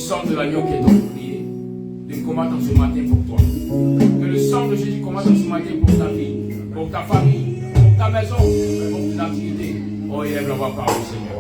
sang de l'agneau qui est ton bouclier de combattre ce matin pour toi. Que le sang de Jésus combatte ce matin pour ta vie, pour ta famille, pour ta maison, pour tes activités. Oh, élève la voix par le Seigneur.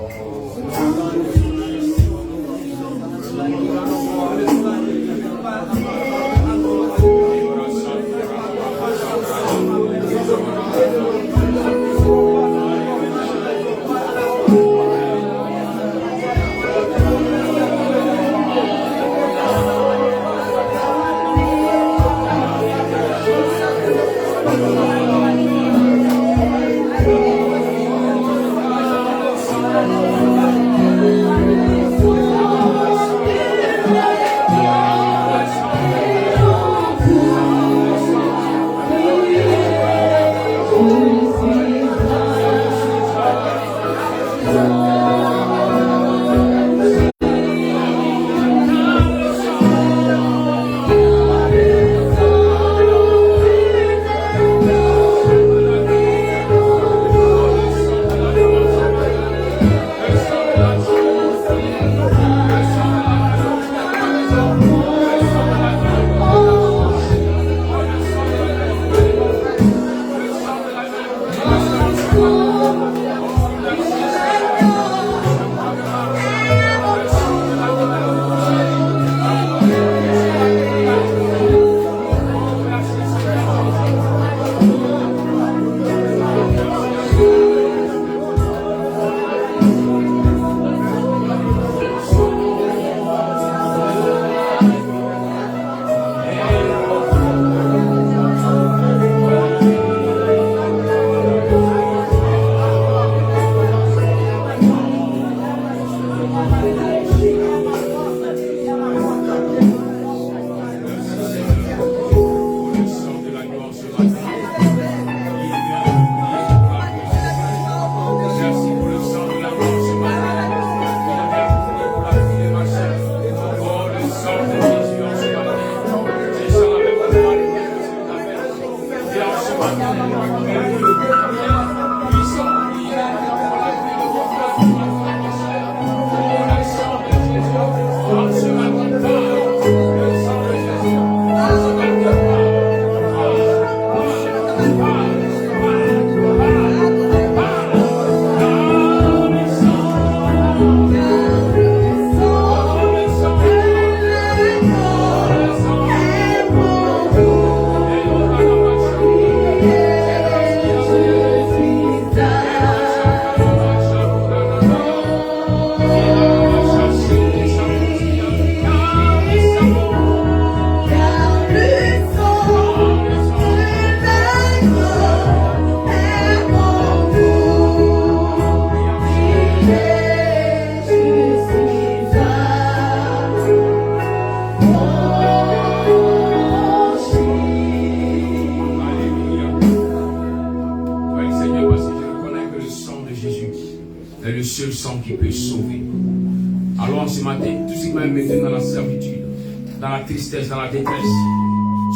Dans la détresse,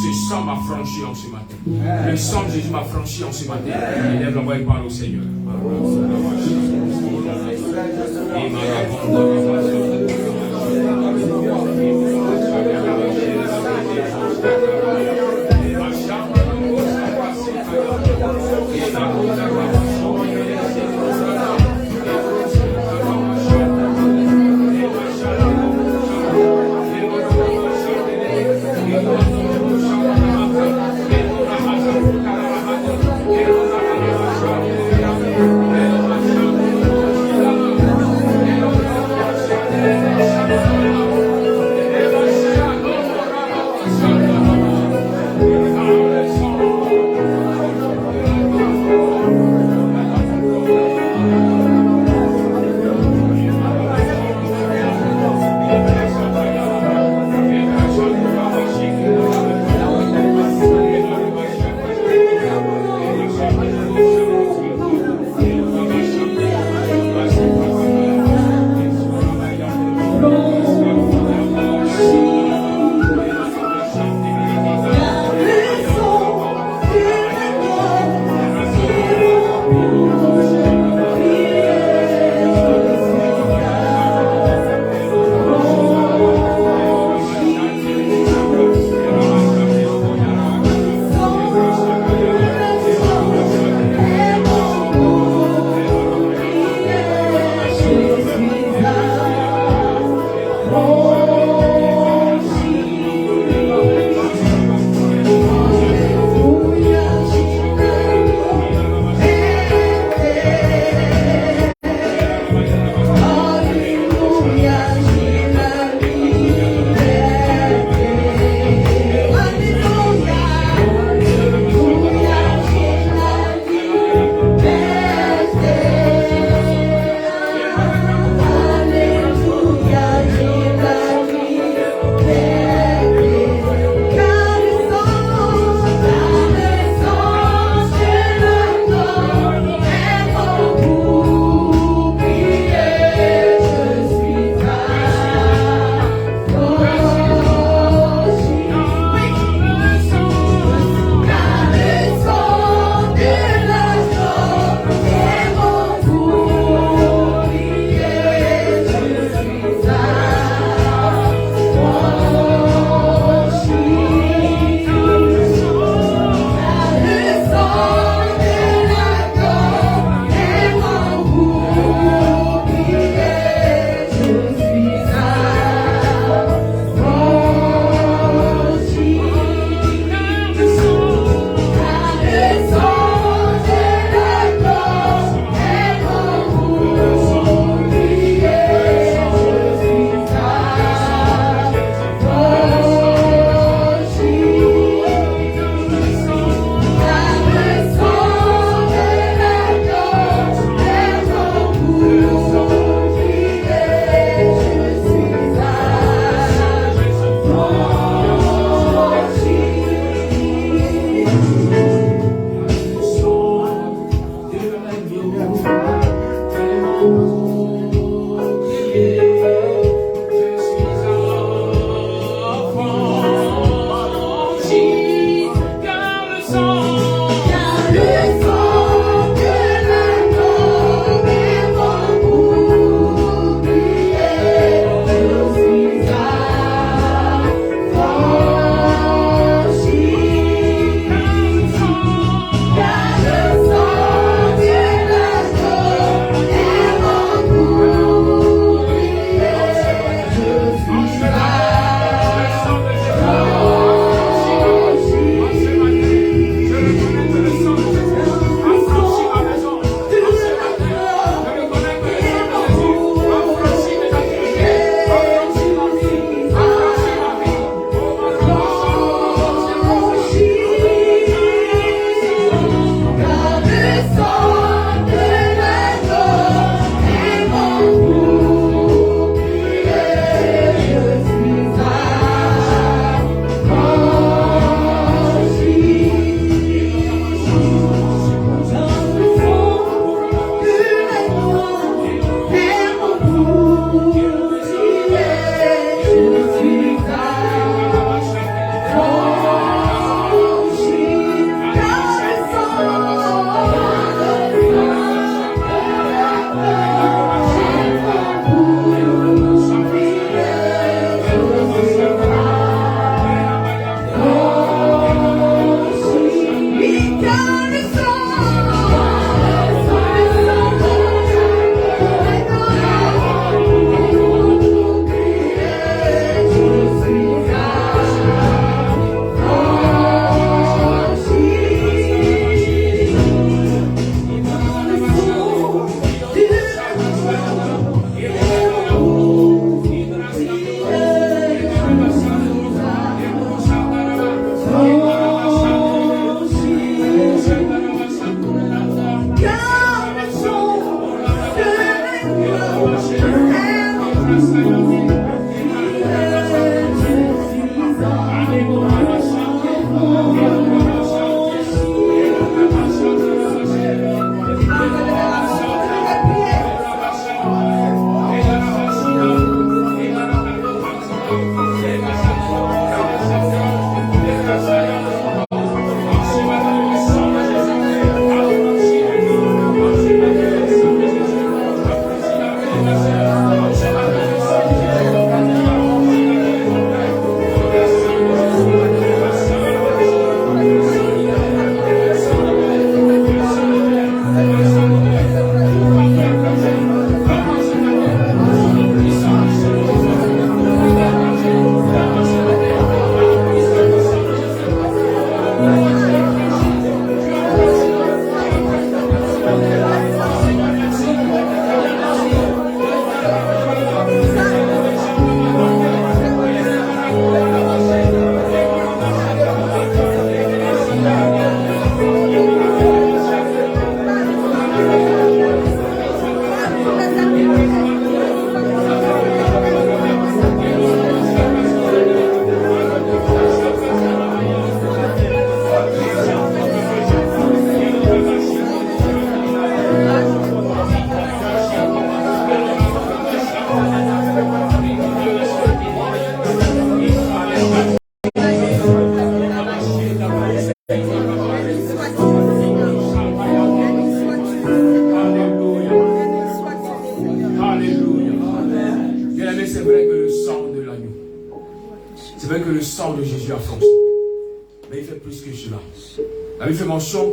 ce sang m'a franchi en ce matin. Le sang de Jésus m'a franchi en ce matin. Élève la voix et parle au Seigneur.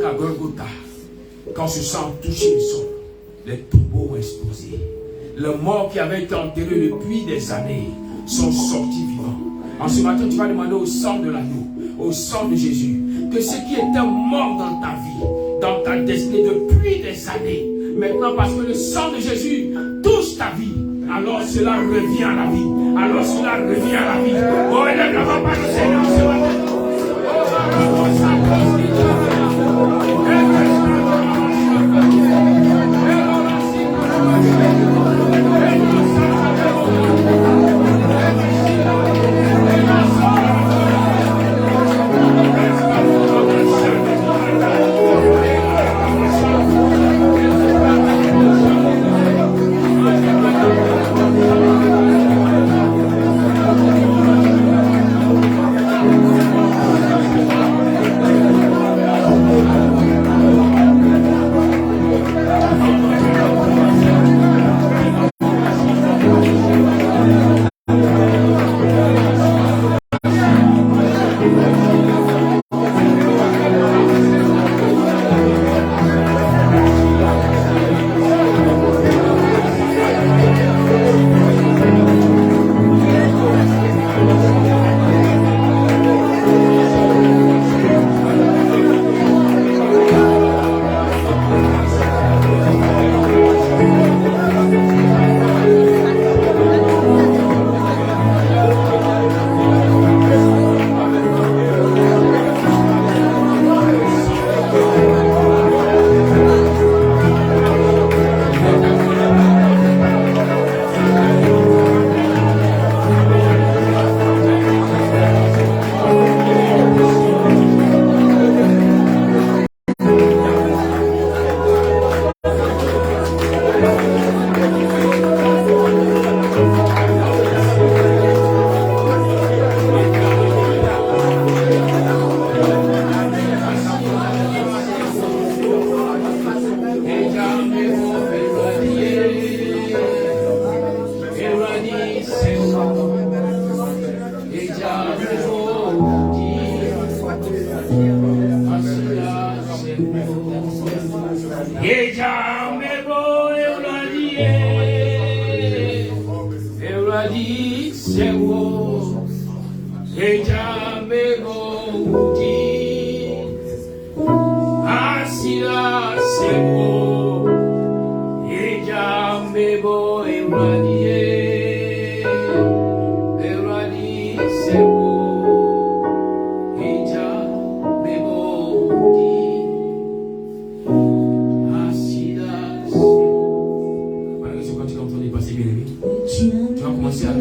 Qu'à Golgotha, quand ce sang touchait le sol, les tombeaux ont explosé. Les morts qui avaient été enterrés depuis des années sont sortis vivants. En ce matin, tu vas demander au sang de l'agneau, au sang de Jésus, que ceux qui étaient morts dans ta vie, dans ta destinée depuis des années, maintenant parce que le sang de Jésus touche ta vie, alors cela revient à la vie. Alors cela revient à la vie. Oh, élève la main par le Seigneur ce matin.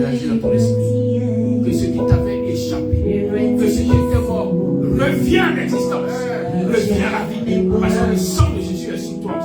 d'agir dans ton esprit. Que ce qui t'avait échappé, que ce qui était mort, revient à l'existence, revient à la vie. Parce que le sang de Jésus est sur toi.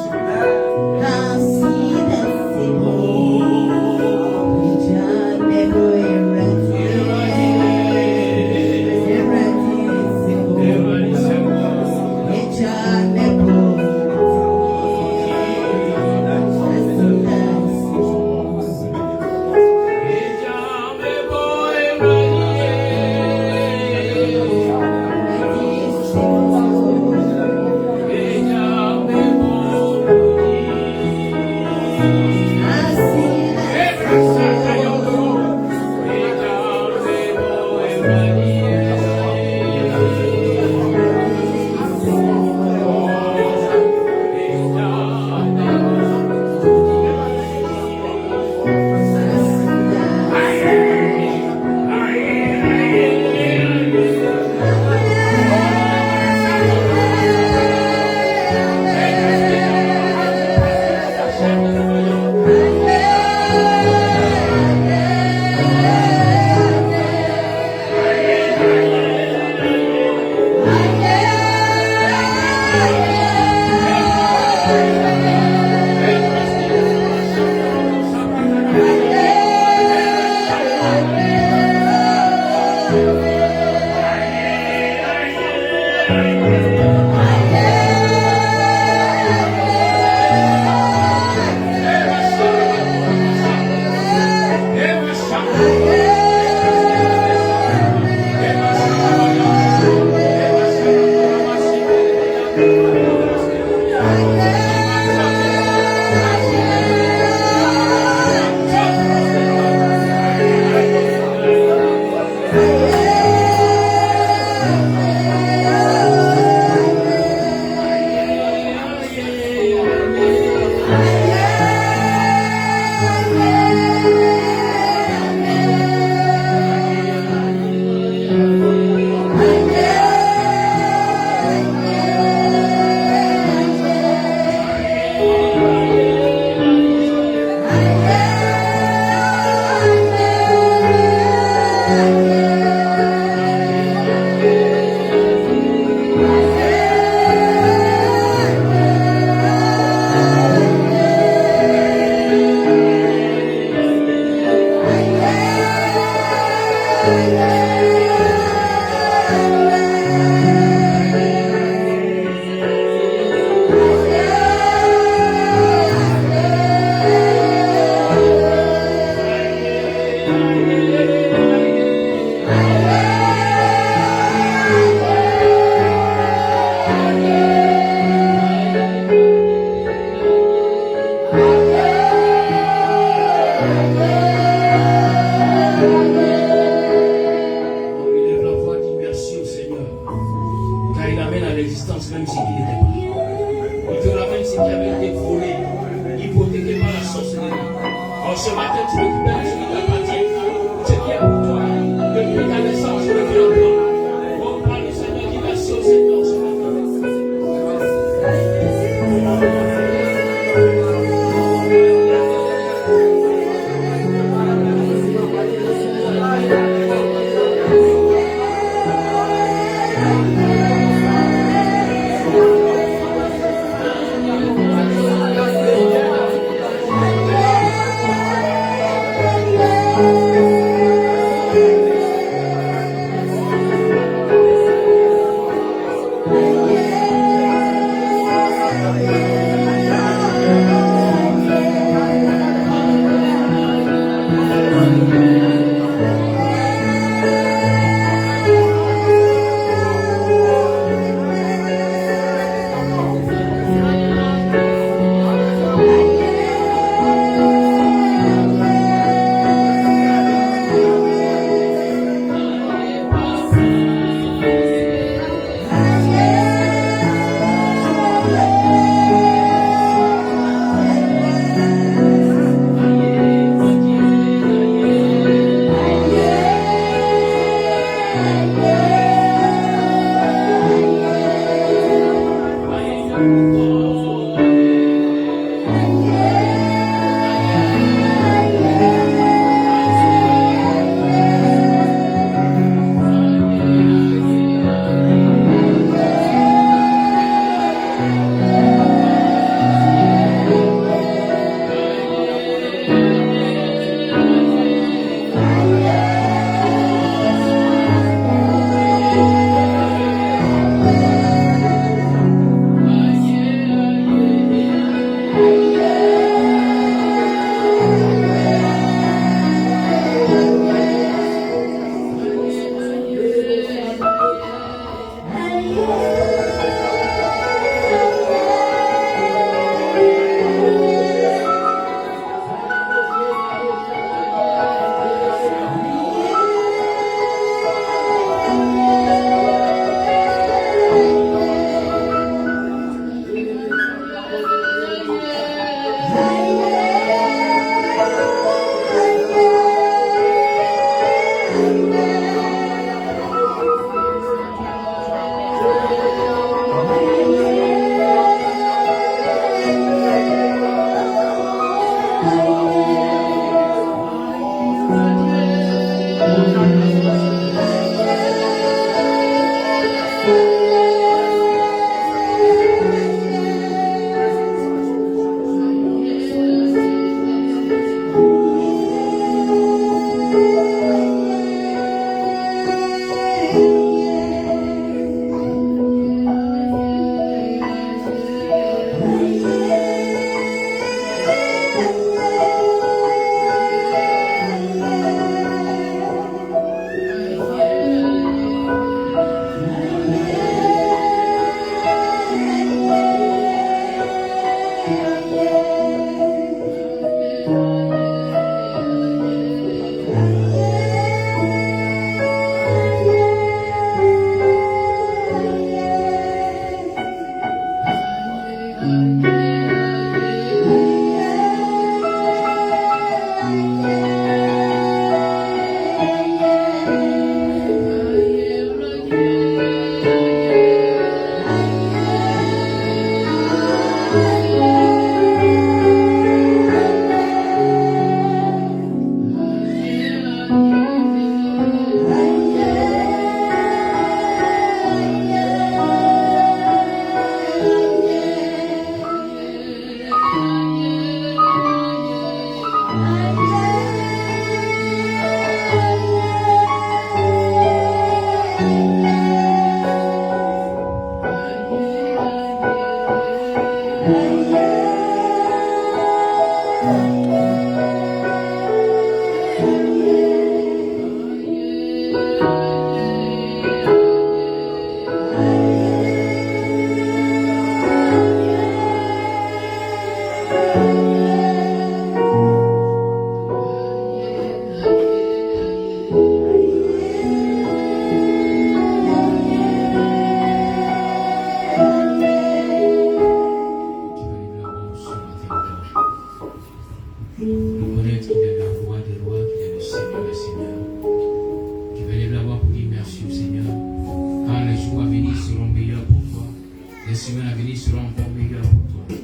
Les semaines à venir seront encore meilleures pour toi.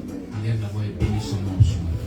Élève la voix et bénis son nom ce matin.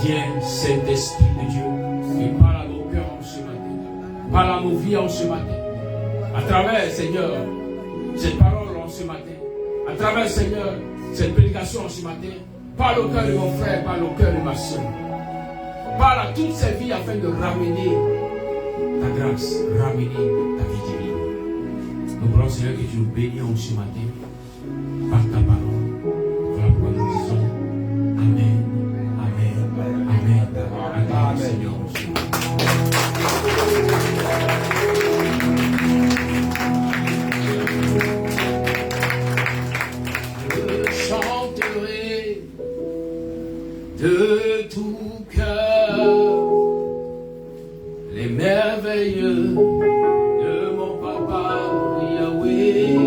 Viens, Saint-Esprit de Dieu, et parle à nos cœurs en ce matin. Parle à nos vies en ce matin. À travers, Seigneur, cette parole en ce matin. À travers, Seigneur, cette prédication en ce matin. Parle au cœur de mon frère, parle au cœur de ma soeur. Parle à toutes ces vies afin de ramener ta grâce, ramener ta vie divine. Nous voulons, Seigneur, que tu nous bénis en ce matin par ta parole. Voilà pourquoi nous disons Amen, Amen, Amen, Amen, Seigneur. De tout cœur, les merveilleux de mon papa Yahweh.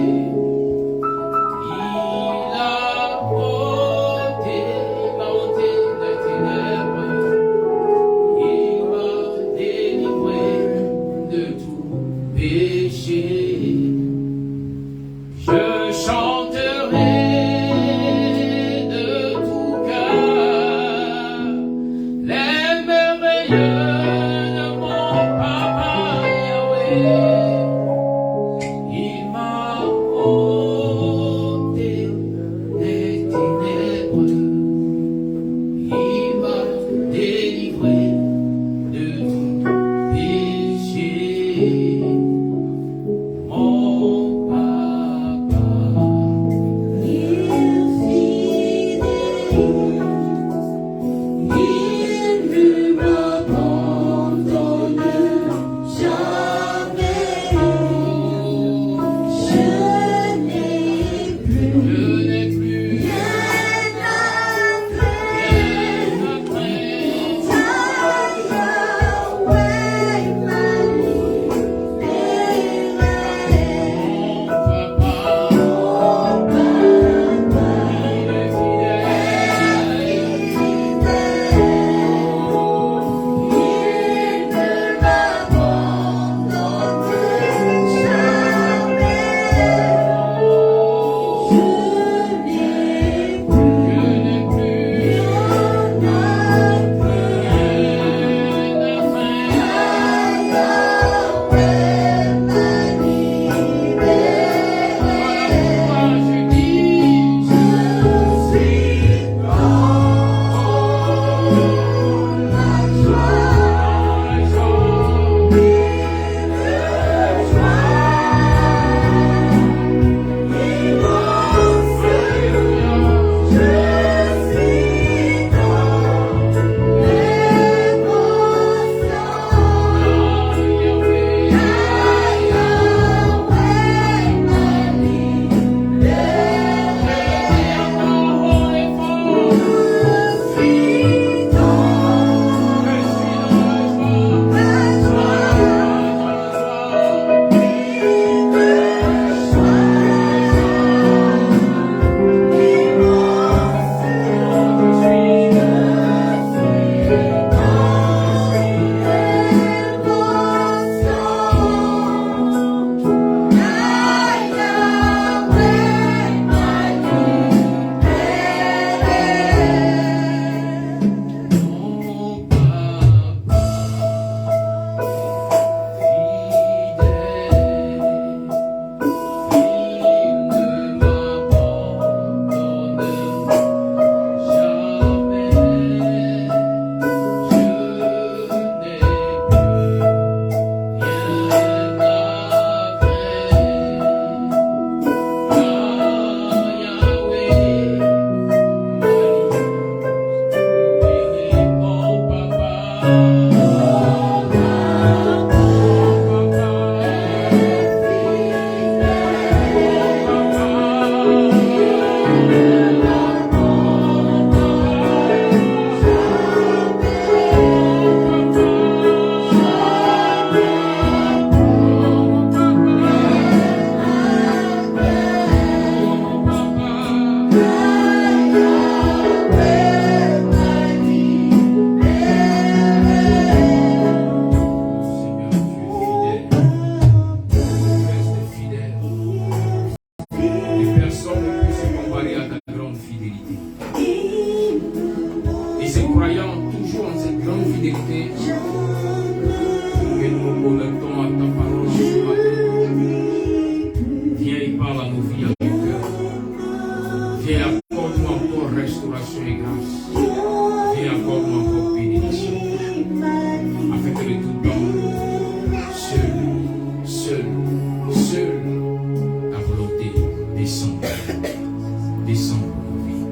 Descends pour nos vies.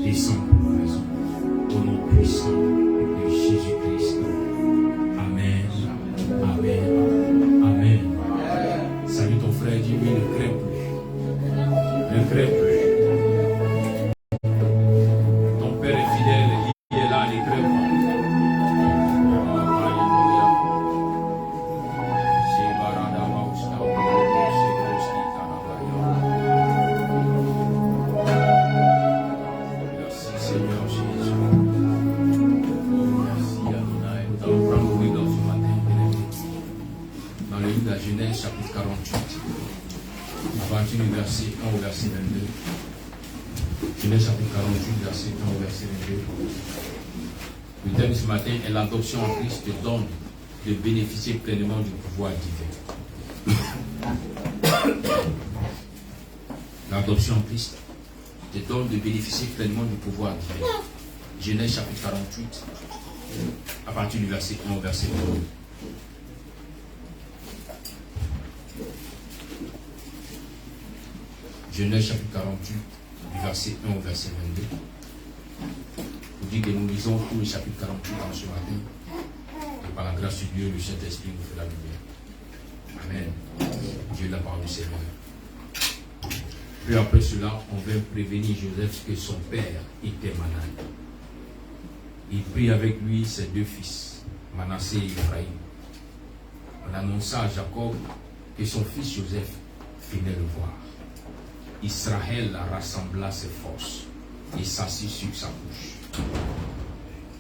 Descends pour nos maisons. Au nom puissant de Jésus-Christ. Amen. Amen. Amen. Salut ton frère, dis-lui, ne crains plus. Ne crains plus. Ton Père est fidèle, il est là, ne crains pas. Genèse chapitre 48, à partir du verset 1 au verset 22. Genèse chapitre 48, verset 1 au verset 22. Le thème de ce matin est l'adoption en Christ te donne de bénéficier pleinement du pouvoir divin. L'adoption en Christ te donne de bénéficier pleinement du pouvoir divin. Genèse chapitre 48, à partir du verset 1 au verset 22. Genèse chapitre 48, du verset 1 au verset 22. Vous dites que nous lisons tout le chapitre 48 en ce matin. Et par la grâce de Dieu, le Saint-Esprit nous fait la lumière. Amen. Dieu est la parole du Seigneur. Puis après cela, on vint prévenir Joseph que son père était malade. Il prit avec lui ses deux fils, Manassé et Ephraïm. On annonça à Jacob que son fils Joseph venait le voir. Israël rassembla ses forces et s'assit sur sa bouche.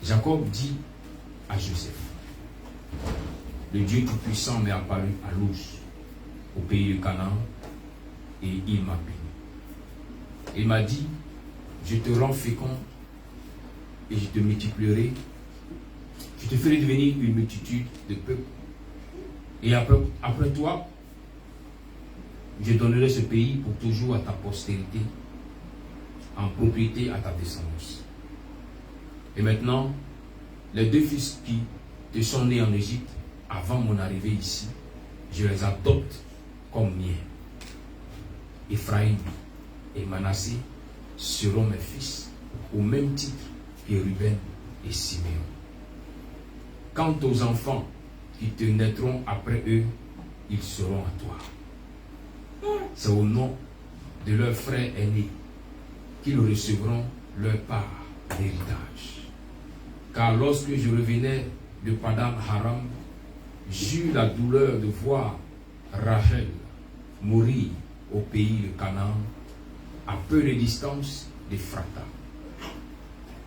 Jacob dit à Joseph, le Dieu Tout-Puissant m'est apparu à Luz, au pays de Canaan, et il m'a béni. Il m'a dit, je te rends fécond et je te multiplierai, je te ferai devenir une multitude de peuples. Et après toi, je donnerai ce pays pour toujours à ta postérité, en propriété à ta descendance. Et maintenant, les deux fils qui te sont nés en Égypte, avant mon arrivée ici, je les adopte comme miens. Ephraïm et Manassé seront mes fils, au même titre que Ruben et Siméon. Quant aux enfants qui te naîtront après eux, ils seront à toi. C'est au nom de leurs frères aînés qu'ils recevront leur part d'héritage. Car lorsque je revenais de Padan Aram, j'eus la douleur de voir Rachel mourir au pays de Canaan, à peu de distance d'Ephrata.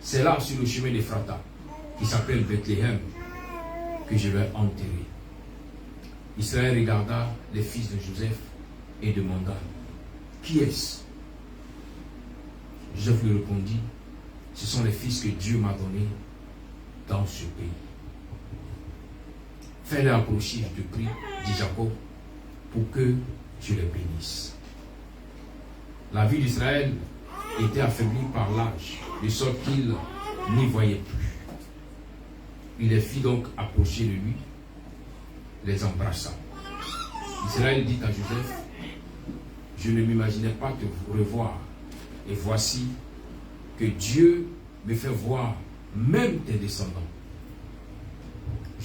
C'est là, sur le chemin d'Ephrata, qui s'appelle Bethléem, que je vais enterrer. Israël regarda les fils de Joseph et demanda, qui est-ce? Joseph lui répondit, ce sont les fils que Dieu m'a donnés dans ce pays. Fais-les approcher, je te prie, dit Jacob, pour que je les bénisse. La vie d'Israël était affaiblie par l'âge, de sorte qu'il n'y voyait plus. Il les fit donc approcher de lui, les embrassa. Israël dit à Joseph, je ne m'imaginais pas te revoir, et voici que Dieu me fait voir même tes descendants.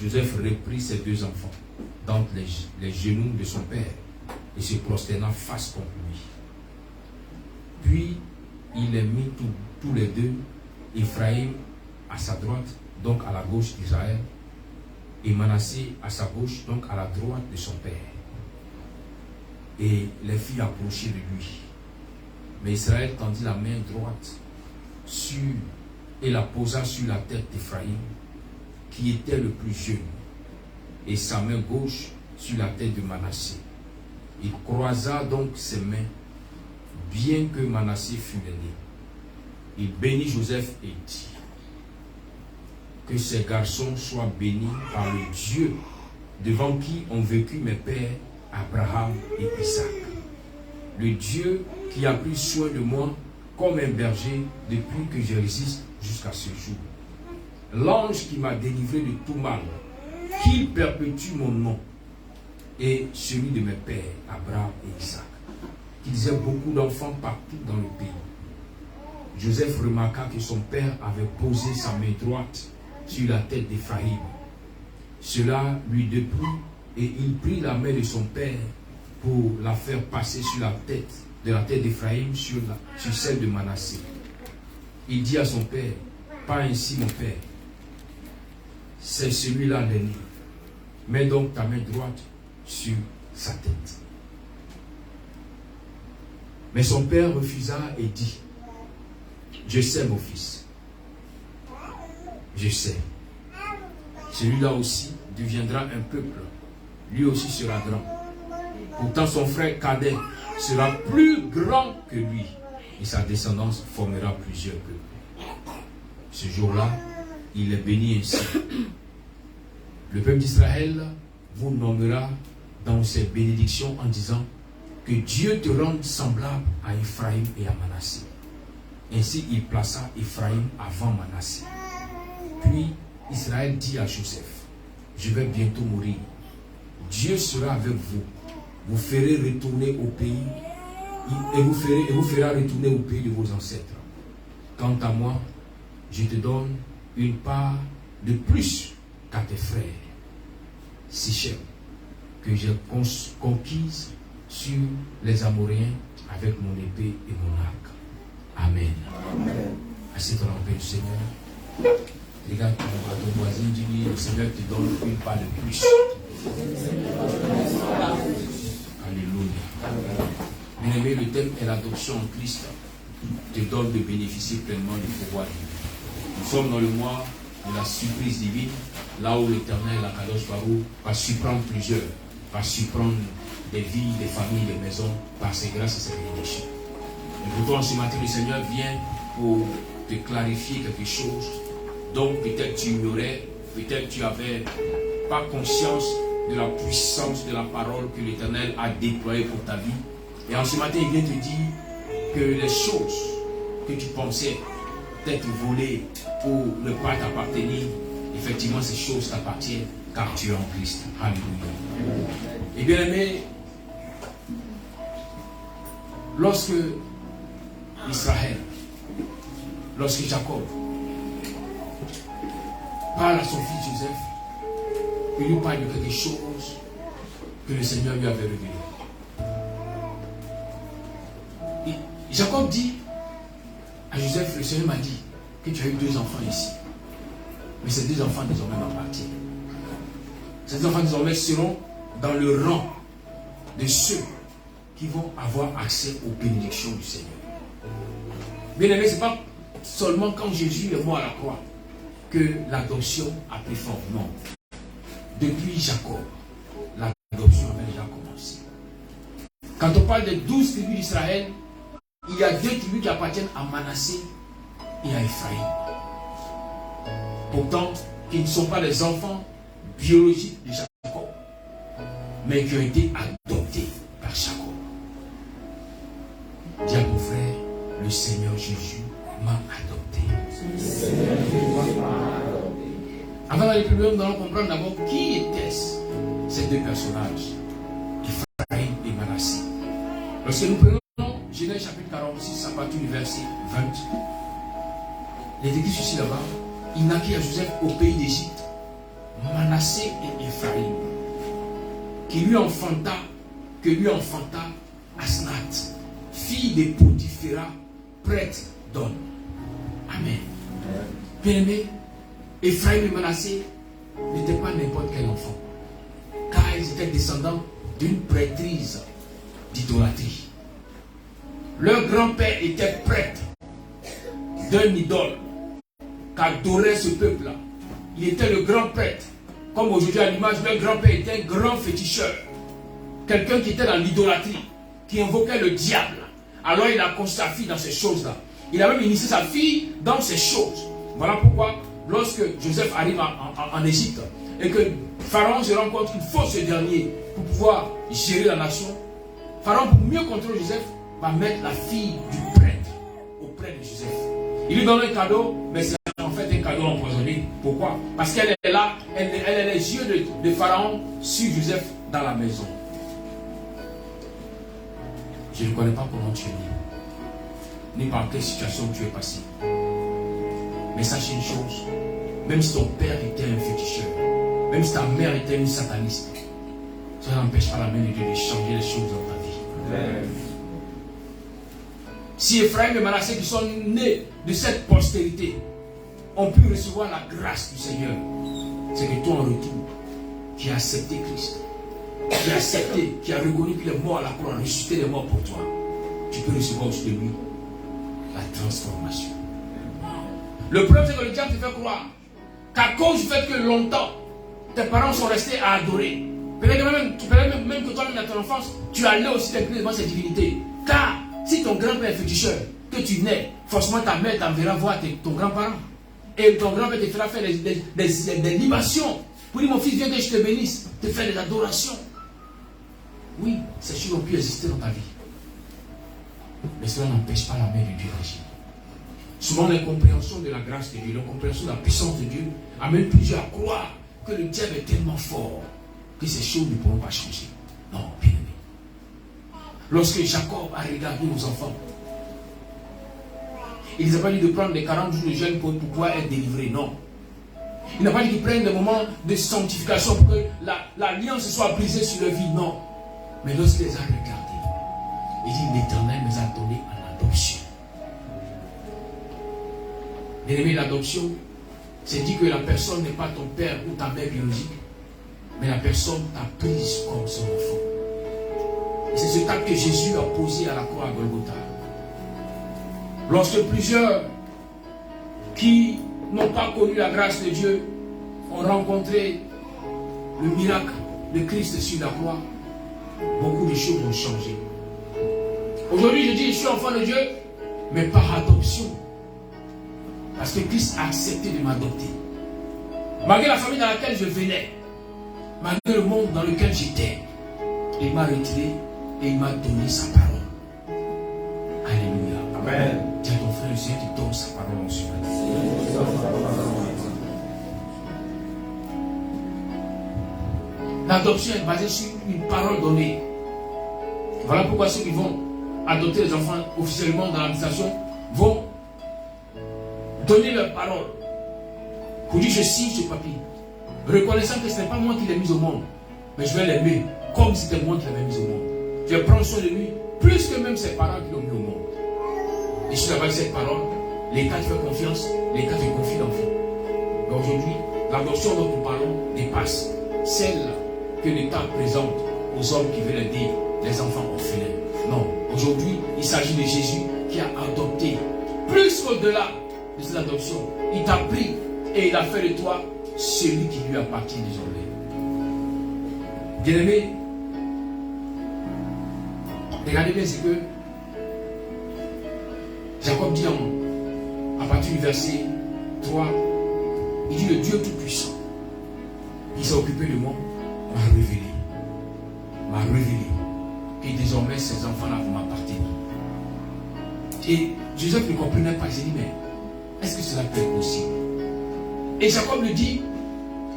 Joseph reprit ses deux enfants d'entre les genoux de son père et se prosterna face contre lui. Puis il les mit tous les deux, Ephraïm à sa droite, donc à la gauche d'Israël, et Manassé à sa gauche, donc à la droite de son père. Et les fit approcher de lui. Mais Israël tendit la main droite et la posa sur la tête d'Ephraïm, qui était le plus jeune, et sa main gauche sur la tête de Manassé. Il croisa donc ses mains, bien que Manassé fût l'aîné. Il bénit Joseph et dit, que ces garçons soient bénis par le Dieu devant qui ont vécu mes pères Abraham et Isaac. Le Dieu qui a pris soin de moi comme un berger depuis que je résiste jusqu'à ce jour. L'ange qui m'a délivré de tout mal, qu'il perpétue mon nom et celui de mes pères Abraham et Isaac. Qu'ils aient beaucoup d'enfants partout dans le pays. Joseph remarqua que son père avait posé sa main droite sur la tête d'Éphraïm. Cela lui déplut et il prit la main de son père pour la faire passer sur la tête d'Éphraïm sur celle de Manassé. Il dit à son père, pas ainsi mon père, c'est celui-là l'aîné. Mets donc ta main droite sur sa tête. Mais son père refusa et dit, je sais mon fils, je sais. Celui-là aussi deviendra un peuple, lui aussi sera grand. Pourtant son frère cadet sera plus grand que lui et sa descendance formera plusieurs peuples. Ce jour-là, il est béni ainsi. Le peuple d'Israël vous nommera dans ses bénédictions en disant que Dieu te rende semblable à Ephraim et à Manassé. Ainsi, il plaça Ephraim avant Manassé. Puis, Israël dit à Joseph, je vais bientôt mourir. Dieu sera avec vous. Vous ferez retourner au pays et vous fera retourner au pays de vos ancêtres. Quant à moi, je te donne une part de plus qu'à tes frères, Sichem, que j'ai conquise sur les Amoréens avec mon épée et mon arc. Amen. Assieds-toi en paix du Seigneur. Regarde ton voisin, dis-lui, le Seigneur te donne une part de plus. Alléluia. Bien-aimé, le thème est l'adoption en Christ. Te donne de bénéficier pleinement du pouvoir divin. Nous sommes dans le mois de la surprise divine, là où l'Éternel, la Kadosh Baruch, va surprendre plusieurs, va surprendre des vies, des familles, des maisons, par ses grâces et ses bénédictions. Et pour toi, ce matin, le Seigneur vient pour te clarifier quelque chose dont peut-être tu ignorais, peut-être tu n'avais pas conscience de la puissance de la parole que l'Éternel a déployée pour ta vie. Et en ce matin, il vient te dire que les choses que tu pensais t'être volées pour ne pas t'appartenir, effectivement, ces choses t'appartiennent car tu es en Christ. Alléluia. Et bien aimé, lorsque Israël, lorsque Jacob parle à son fils Joseph, il lui parle de quelque chose que le Seigneur lui avait révélé. Et Jacob dit à Joseph, le Seigneur m'a dit que tu as eu 2 enfants ici. Mais ces 2 enfants désormais m'appartiennent. Ces 2 enfants désormais seront dans le rang de ceux qui vont avoir accès aux bénédictions du Seigneur. Bien aimé, ce n'est pas seulement quand Jésus est mort à la croix que l'adoption a pris forme. Non. Depuis Jacob, l'adoption avait déjà commencé. Quand on parle des 12 tribus d'Israël, il y a 2 tribus qui appartiennent à Manassé et à Ephraïm. Pourtant, qui ne sont pas les enfants biologiques de Jacob, mais qui ont été adoptés par Jacob. Dis à ton frère, le Seigneur Jésus m'a adopté. Avant d'aller plus loin, nous allons comprendre d'abord qui étaient-ce, ces 2 personnages, Ephraim et Manassé. Lorsque nous prenons Genèse chapitre 46, à partir du verset 20, il est écrit ceci là-bas, il naquit à Joseph au pays d'Égypte, Manassé et Ephraim, qui lui enfanta Asnath, fille de Potiphera, prêtre d'On. Amen. Bien aimé, Ephraim et Manassé n'étaient pas n'importe quel enfant, car ils étaient descendants d'une prêtrise d'idolâtrie. Leur grand-père était prêtre d'un idole qu'adorait ce peuple-là. Il était le grand prêtre. Comme aujourd'hui à l'image, leur grand-père était un grand féticheur. Quelqu'un qui était dans l'idolâtrie, qui invoquait le diable. Alors il a conçu sa fille dans ces choses-là. Il a même initié sa fille dans ces choses. Voilà pourquoi, lorsque Joseph arrive en Égypte, et que Pharaon se rend compte qu'il faut ce dernier pour pouvoir gérer la nation, Pharaon, pour mieux contrôler Joseph, va mettre la fille du prêtre auprès de Joseph. Il lui donne un cadeau, mais c'est en fait un cadeau empoisonné. Pourquoi? Parce qu'elle est là, elle a les yeux de Pharaon sur Joseph dans la maison. Je ne connais pas comment tu es né. ni par quelle situation tu es passé. Mais sache une chose, même si ton père était un féticheur, même si ta mère était une sataniste, cela n'empêche pas la main de Dieu de changer les choses dans ta vie. Amen. Si Ephraim et Manassé qui sont nés de cette postérité ont pu recevoir la grâce du Seigneur, c'est que toi en retour, qui as accepté Christ, qui a accepté, qui a reconnu qu'il est mort à la croix, ressuscité des morts pour toi, tu peux recevoir aussi de lui la transformation. Le problème, c'est que le diable te fait croire qu'à cause du fait que longtemps, tes parents sont restés à adorer. Peut-être même que toi-même dans ton enfance, tu allais aussi t'incliner devant cette divinité. Car si ton grand-père est féticheur, que tu nais, forcément ta mère t'enverra voir ton grand-parent. Et ton grand-père te fera faire des libations. Pour dire, mon fils, viens que je te bénisse, te faire des adorations. Oui, ces choses ont pu exister dans ta vie. Mais cela n'empêche pas la main de Dieu d'agir. Souvent, l'incompréhension de la grâce de Dieu, l'incompréhension de la puissance de Dieu amène plusieurs à croire que le diable est tellement fort que ces choses ne pourront pas changer. Non, bien aimé. Lorsque Jacob a regardé nos enfants, il n'a pas dit de prendre les 40 jours de jeûne pour pouvoir être délivré. Non. Il n'a pas dit qu'ils prennent des moments de sanctification pour que l'alliance soit brisée sur leur vie. Non. Mais lorsqu'il les a regardés, il dit l'Éternel nous a donné en adoption. Bien aimé, l'adoption, c'est dit que la personne n'est pas ton père ou ta mère biologique, mais la personne t'a prise comme son enfant. Et c'est cet acte que Jésus a posé à la croix à Golgotha. Lorsque plusieurs qui n'ont pas connu la grâce de Dieu ont rencontré le miracle de Christ sur la croix, beaucoup de choses ont changé. Aujourd'hui, je dis, je suis enfant de Dieu, mais par adoption. Parce que Christ a accepté de m'adopter. Malgré la famille dans laquelle je venais, malgré le monde dans lequel j'étais, il m'a retiré et il m'a donné sa parole. Alléluia. Amen. Dis à ton frère, le Seigneur te donne sa parole en ce matin. L'adoption est basée sur une parole donnée. Voilà pourquoi ceux qui vont adopter les enfants officiellement dans l'administration vont donner leur parole pour dire je signe ce papier, reconnaissant que ce n'est pas moi qui l'ai mis au monde, mais je vais l'aimer comme si c'était moi qui l'avais mis au monde. Je vais prendre soin de lui plus que même ses parents qui l'ont mis au monde. Et sur la base de cette parole, l'État te fait confiance, l'État te confie l'enfant. Mais aujourd'hui, l'adoption dont nous parlons dépasse celle que l'État présente aux hommes qui veulent aider les enfants orphelins. Non, aujourd'hui, il s'agit de Jésus qui a adopté plus qu'au-delà de cette adoption. Il t'a pris et il a fait de toi celui qui lui appartient désormais. Bien-aimé, regardez bien ce que Jacob dit à partir du verset 3. Il dit le Dieu Tout-Puissant, il s'est occupé de moi, m'a révélé que désormais ces enfants-là vont m'appartenir. Et Joseph ne comprenait pas, il s'est dit mais est-ce que cela peut être possible? Et Jacob lui dit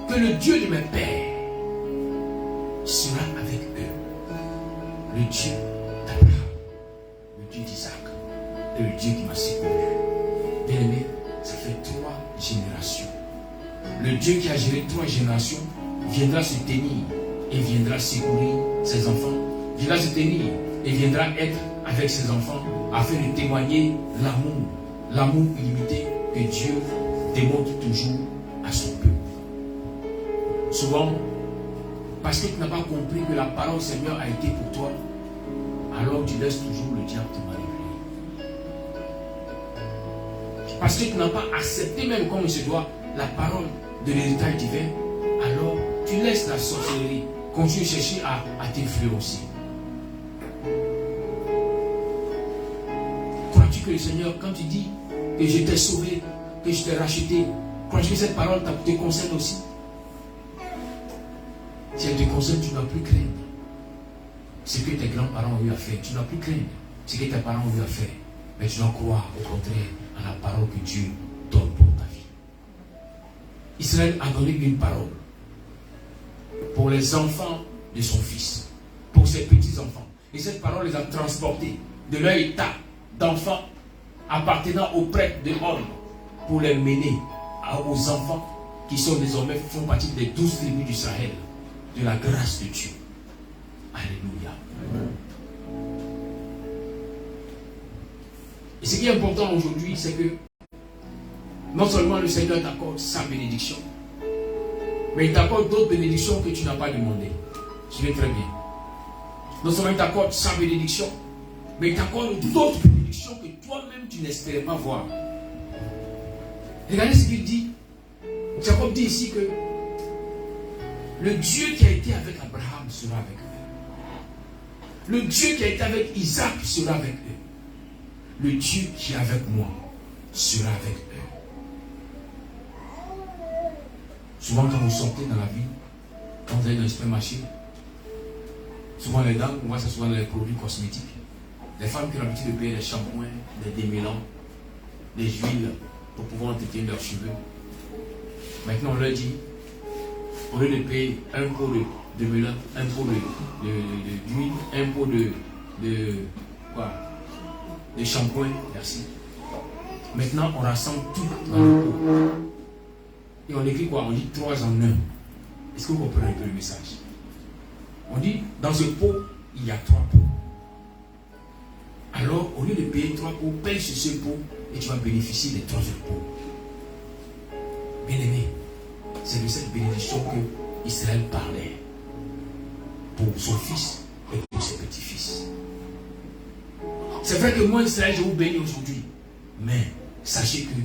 que le Dieu de mes pères sera avec eux. Le Dieu d'Abraham, le Dieu d'Isaac et le Dieu qui m'a secouru. Bien aimé, ça fait 3 générations. Le Dieu qui a géré 3 générations viendra se tenir et viendra secourir ses enfants. Viendra se tenir et viendra être avec ses enfants afin de témoigner l'amour illimité que Dieu démontre toujours à son peuple. Souvent, parce que tu n'as pas compris que la parole du Seigneur a été pour toi, alors tu laisses toujours le diable te manipuler. Parce que tu n'as pas accepté même comme il se doit la parole de l'héritage divin, alors tu laisses la sorcellerie continuer de chercher à t'influencer. Crois-tu que le Seigneur, quand il dit que je t'ai sauvé, que je t'ai racheté, crois-tu que cette parole te concerne aussi? Si elle te concerne, tu n'as plus craindre ce que tes grands-parents ont eu à faire. Tu n'as plus craindre ce que tes parents ont eu à faire. Mais tu dois croire au contraire à la parole que Dieu donne pour ta vie. Israël a donné une parole pour les enfants de son fils, pour ses petits-enfants. Et cette parole les a transportés de leur état d'enfant appartenant aux prêtres de Hon pour les mener aux enfants qui sont désormais font partie des 12 tribus d'Israël, de la grâce de Dieu. Alléluia. Et ce qui est important aujourd'hui, c'est que non seulement le Seigneur t'accorde sa bénédiction, mais il t'accorde d'autres bénédictions que tu n'as pas demandées. Suivez très bien. Non seulement il t'accorde sa bénédiction, mais il t'accorde d'autres bénédictions que toi-même tu n'espérais pas voir. Regardez ce qu'il dit. Jacob dit ici que le Dieu qui a été avec Abraham sera avec eux. Le Dieu qui a été avec Isaac sera avec eux. Le Dieu qui est avec moi sera avec eux. Souvent quand vous sortez dans la vie, quand vous allez dans le supermarché, souvent les dames, on voit ça souvent dans les produits cosmétiques. Les femmes qui ont l'habitude de payer des shampoings, des démêlants, des huiles pour pouvoir entretenir leurs cheveux. Maintenant on leur dit, au lieu de payer un pot de démêlant, un pot d'huile, un pot de shampoing, merci. Maintenant on rassemble tout dans le pot. Et on écrit quoi? On dit 3 en 1. Est-ce que vous comprenez un peu le message? On dit, dans ce pot, il y a 3 pots. Alors, au lieu de payer 3 pots, paye sur ce pot et tu vas bénéficier des 3 autres pots. Bien aimé, c'est de cette bénédiction que Israël parlait pour son fils et pour ses petits-fils. C'est vrai que moi, Israël, je vous bénis aujourd'hui. Mais sachez que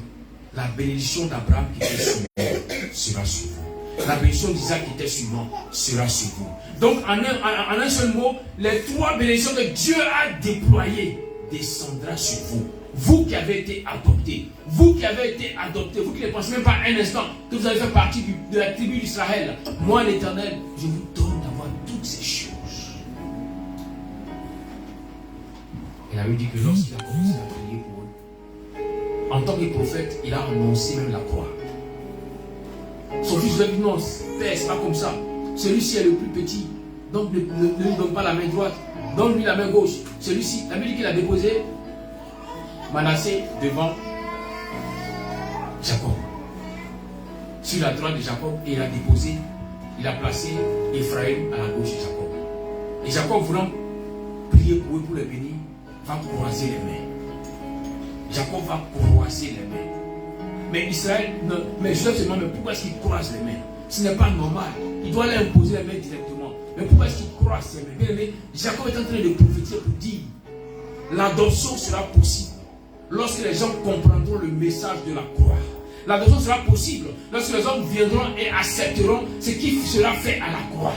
la bénédiction d'Abraham qui était sur moi sera sur vous. La bénédiction d'Isaac qui était sur moi sera sur vous. Donc, en un seul mot, les 3 bénédictions que Dieu a déployées descendra sur vous. Vous qui avez été adoptés, vous qui avez été adoptés, vous qui ne pensez même pas un instant que vous avez fait partie de la tribu d'Israël, moi l'Éternel, je vous donne d'avoir toutes ces choses. Et la Bible dit que lorsqu'il a commencé à prier pour eux, en tant que prophète, il a annoncé même la croix. Son fils lui a dit non, Père, c'est pas comme ça. Celui-ci est le plus petit, donc ne lui donne pas la main droite, donne-lui la main gauche. Celui-ci, la Bible dit qu'il a déposé Manassé devant Jacob. Sur la droite de Jacob, et il a déposé, il a placé Ephraim à la gauche de Jacob. Et Jacob, voulant prier pour eux, pour les bénir, va croiser les mains. Jacob va croiser les mains. Mais Israël, mais Joseph se demande, mais pourquoi est-ce qu'il croise les mains? Ce n'est pas normal. Il doit leur imposer les mains directement. Mais pourquoi est-ce qu'il croise les mains? Bien aimé, Jacob est en train de prophétiser pour dire, l'adoption sera possible lorsque les gens comprendront le message de la croix. L'adoption sera possible lorsque les hommes viendront et accepteront ce qui sera fait à la croix.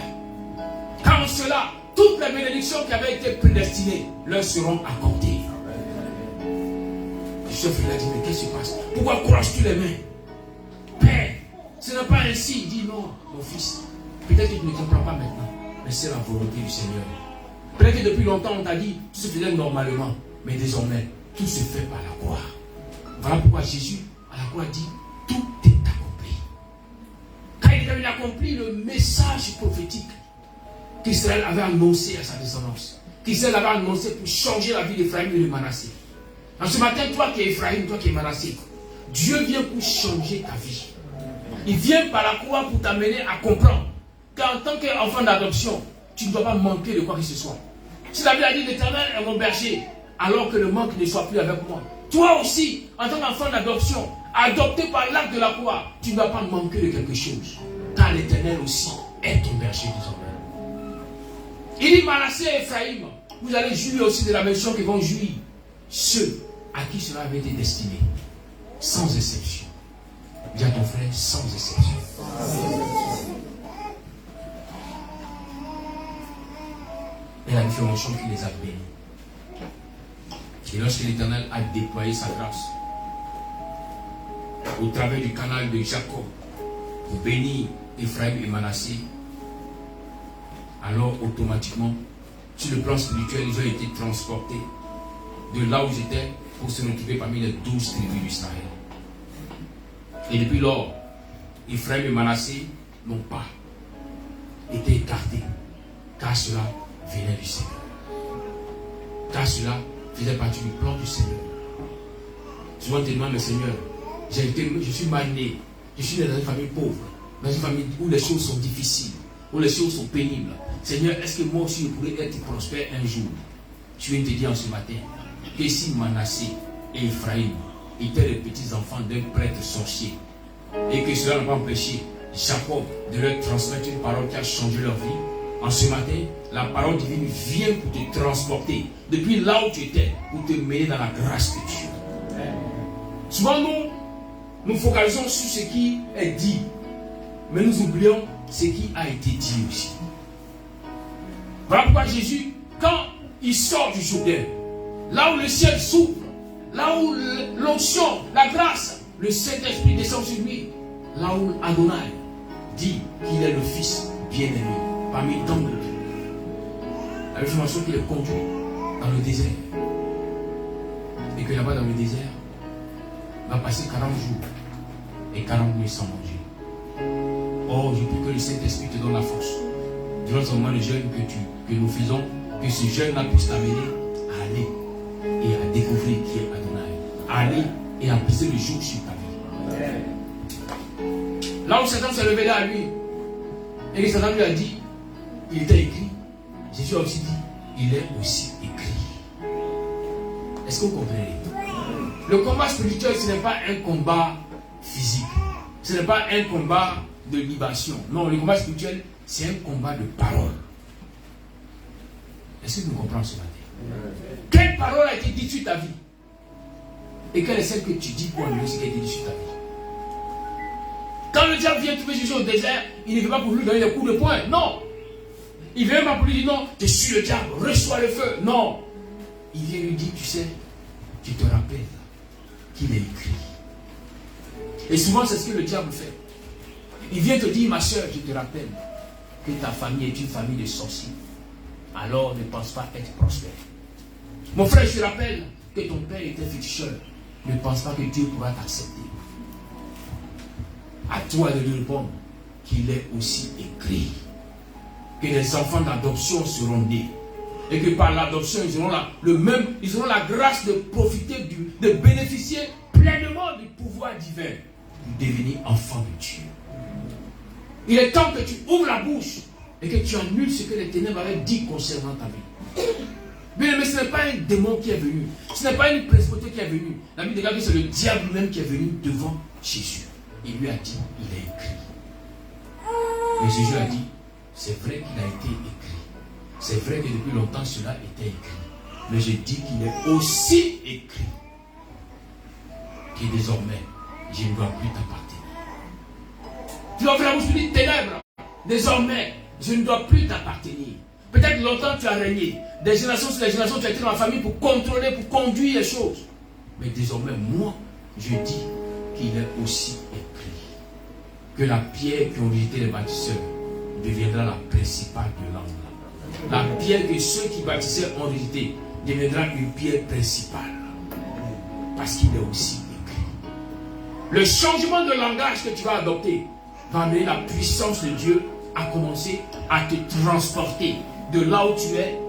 Quand cela, toutes les bénédictions qui avaient été prédestinées leur seront accordées. Joseph lui a dit, mais qu'est-ce qui se passe? Pourquoi croises-tu les mains? Père, ce n'est pas ainsi. Il dit, non, mon fils, peut-être que tu ne comprends pas maintenant, mais c'est la volonté du Seigneur. Peut-être que depuis longtemps on t'a dit, tout se faisait normalement, mais désormais, tout se fait par la croix. Voilà pourquoi Jésus, à la croix, dit, tout est accompli. Quand il avait accompli le message prophétique qu'Israël avait annoncé à sa descendance, qu'Israël avait annoncé pour changer la vie d'Ephraïm et de Manassé. En ce matin, toi qui es Ephraïm, toi qui es Manassé, Dieu vient pour changer ta vie. Il vient par la croix pour t'amener à comprendre qu'en tant qu'enfant d'adoption, tu ne dois pas manquer de quoi que ce soit. Si la Bible a dit l'Éternel est mon berger, alors que le manque ne soit plus avec moi. Toi aussi, en tant qu'enfant d'adoption, adopté par l'acte de la croix, tu ne dois pas manquer de quelque chose. Car l'Éternel aussi est ton berger désormais. Il dit Manassé et Ephraïm, vous allez jouir aussi de la bénédiction qui vont jouir ceux à qui cela avait été destiné, sans exception. Dis à ton frère, sans exception. Et la différenciation qui les a bénis. Et lorsque l'Éternel a déployé sa grâce au travers du canal de Jacob pour bénir Ephraim et Manassé, alors automatiquement, sur le plan spirituel, ils ont été transportés de là où ils étaient pour se retrouver parmi les 12 tribus d'Israël. Et depuis lors, Ephraim et Manassé n'ont pas été écartés, car cela venait du Seigneur. Car cela faisait partie du plan du Seigneur. Souvent, tu te demandes, mais Seigneur, je suis mal né. Je suis né dans une famille pauvre, dans une famille où les choses sont difficiles, où les choses sont pénibles. Seigneur, est-ce que moi aussi je pourrais être prospère un jour? Je viens de te dire en ce matin que si Manassé et Ephraïm étaient les petits-enfants d'un prêtre sorcier et que cela n'a pas empêché Jacob de leur transmettre une parole qui a changé leur vie, en ce matin, la parole divine vient pour te transporter depuis là où tu étais, pour te mener dans la grâce de Dieu. Souvent, nous focalisons sur ce qui est dit, mais nous oublions ce qui a été dit aussi. Voilà pourquoi Jésus, quand il sort du Jourdain, là où le ciel s'ouvre, là où l'onction, la grâce, le Saint-Esprit descend sur lui, là où Adonai dit qu'il est le Fils bien-aimé, parmi tant de Dieu. La information qu'il est conduit dans le désert, et que là-bas dans le désert, il va passer 40 jours et 40 nuits sans manger. Oh, je prie que le Saint-Esprit te donne la force. Durant ce moment de jeûne que nous faisons, que ce jeûne-là puisse t'amener à aller et à découvrir qui est Adonai. À aller et à briser le jour sur ta vie. Là où Satan s'est levé là à lui, et que Satan lui a dit, il était écrit. Jésus a aussi dit, il est aussi écrit. Est-ce que vous comprenez? Le combat spirituel, ce n'est pas un combat physique. Ce n'est pas un combat de libation. Non, le combat spirituel, c'est un combat de parole. Est-ce que vous comprenez ce matin? Quelle parole a été dite sur ta vie? Et quelle est celle que tu dis pour annuler ce qui a été dit sur ta vie? Quand le diable vient trouver Jésus au désert, il ne veut pas pour lui donner des coups de poing. Non. Il ne vient pas pour lui dire non, je suis le diable, reçois le feu. Non. Il vient lui dire, tu sais, tu te rappelles qu'il est écrit. Et souvent, c'est ce que le diable fait. Il vient te dire, ma soeur, je te rappelle que ta famille est une famille de sorciers. Alors ne pense pas être prospère. Mon frère, je te rappelle que ton père était féticheur. Ne pense pas que Dieu pourra t'accepter. À toi de lui répondre qu'il est aussi écrit que les enfants d'adoption seront nés. Et que par l'adoption, ils auront la grâce de profiter, de bénéficier pleinement du pouvoir divin pour devenir enfant de Dieu. Il est temps que tu ouvres la bouche et que tu annules ce que les ténèbres avaient dit concernant ta vie. Mais ce n'est pas un démon qui est venu. Ce n'est pas une principauté qui est venue. La Bible déclare que c'est le diable lui-même qui est venu devant Jésus. Il lui a dit, il est écrit. Et Jésus a dit, c'est vrai qu'il a été écrit. C'est vrai que depuis longtemps cela était écrit. Mais je dis qu'il est aussi écrit que désormais, je ne dois plus t'appartenir. Tu vas faire la bouche de ténèbres. Désormais, je ne dois plus t'appartenir. Peut-être longtemps tu as régné. Des générations sur les générations, tu as été dans la famille pour contrôler, pour conduire les choses. Mais désormais, moi, je dis qu'il est aussi écrit que la pierre qui ont rejeté les bâtisseurs deviendra la principale de l'angle. La pierre que ceux qui bâtissaient ont rejetée deviendra une pierre principale. Parce qu'il est aussi écrit. Le changement de langage que tu vas adopter va amener la puissance de Dieu à commencer à te transporter de là où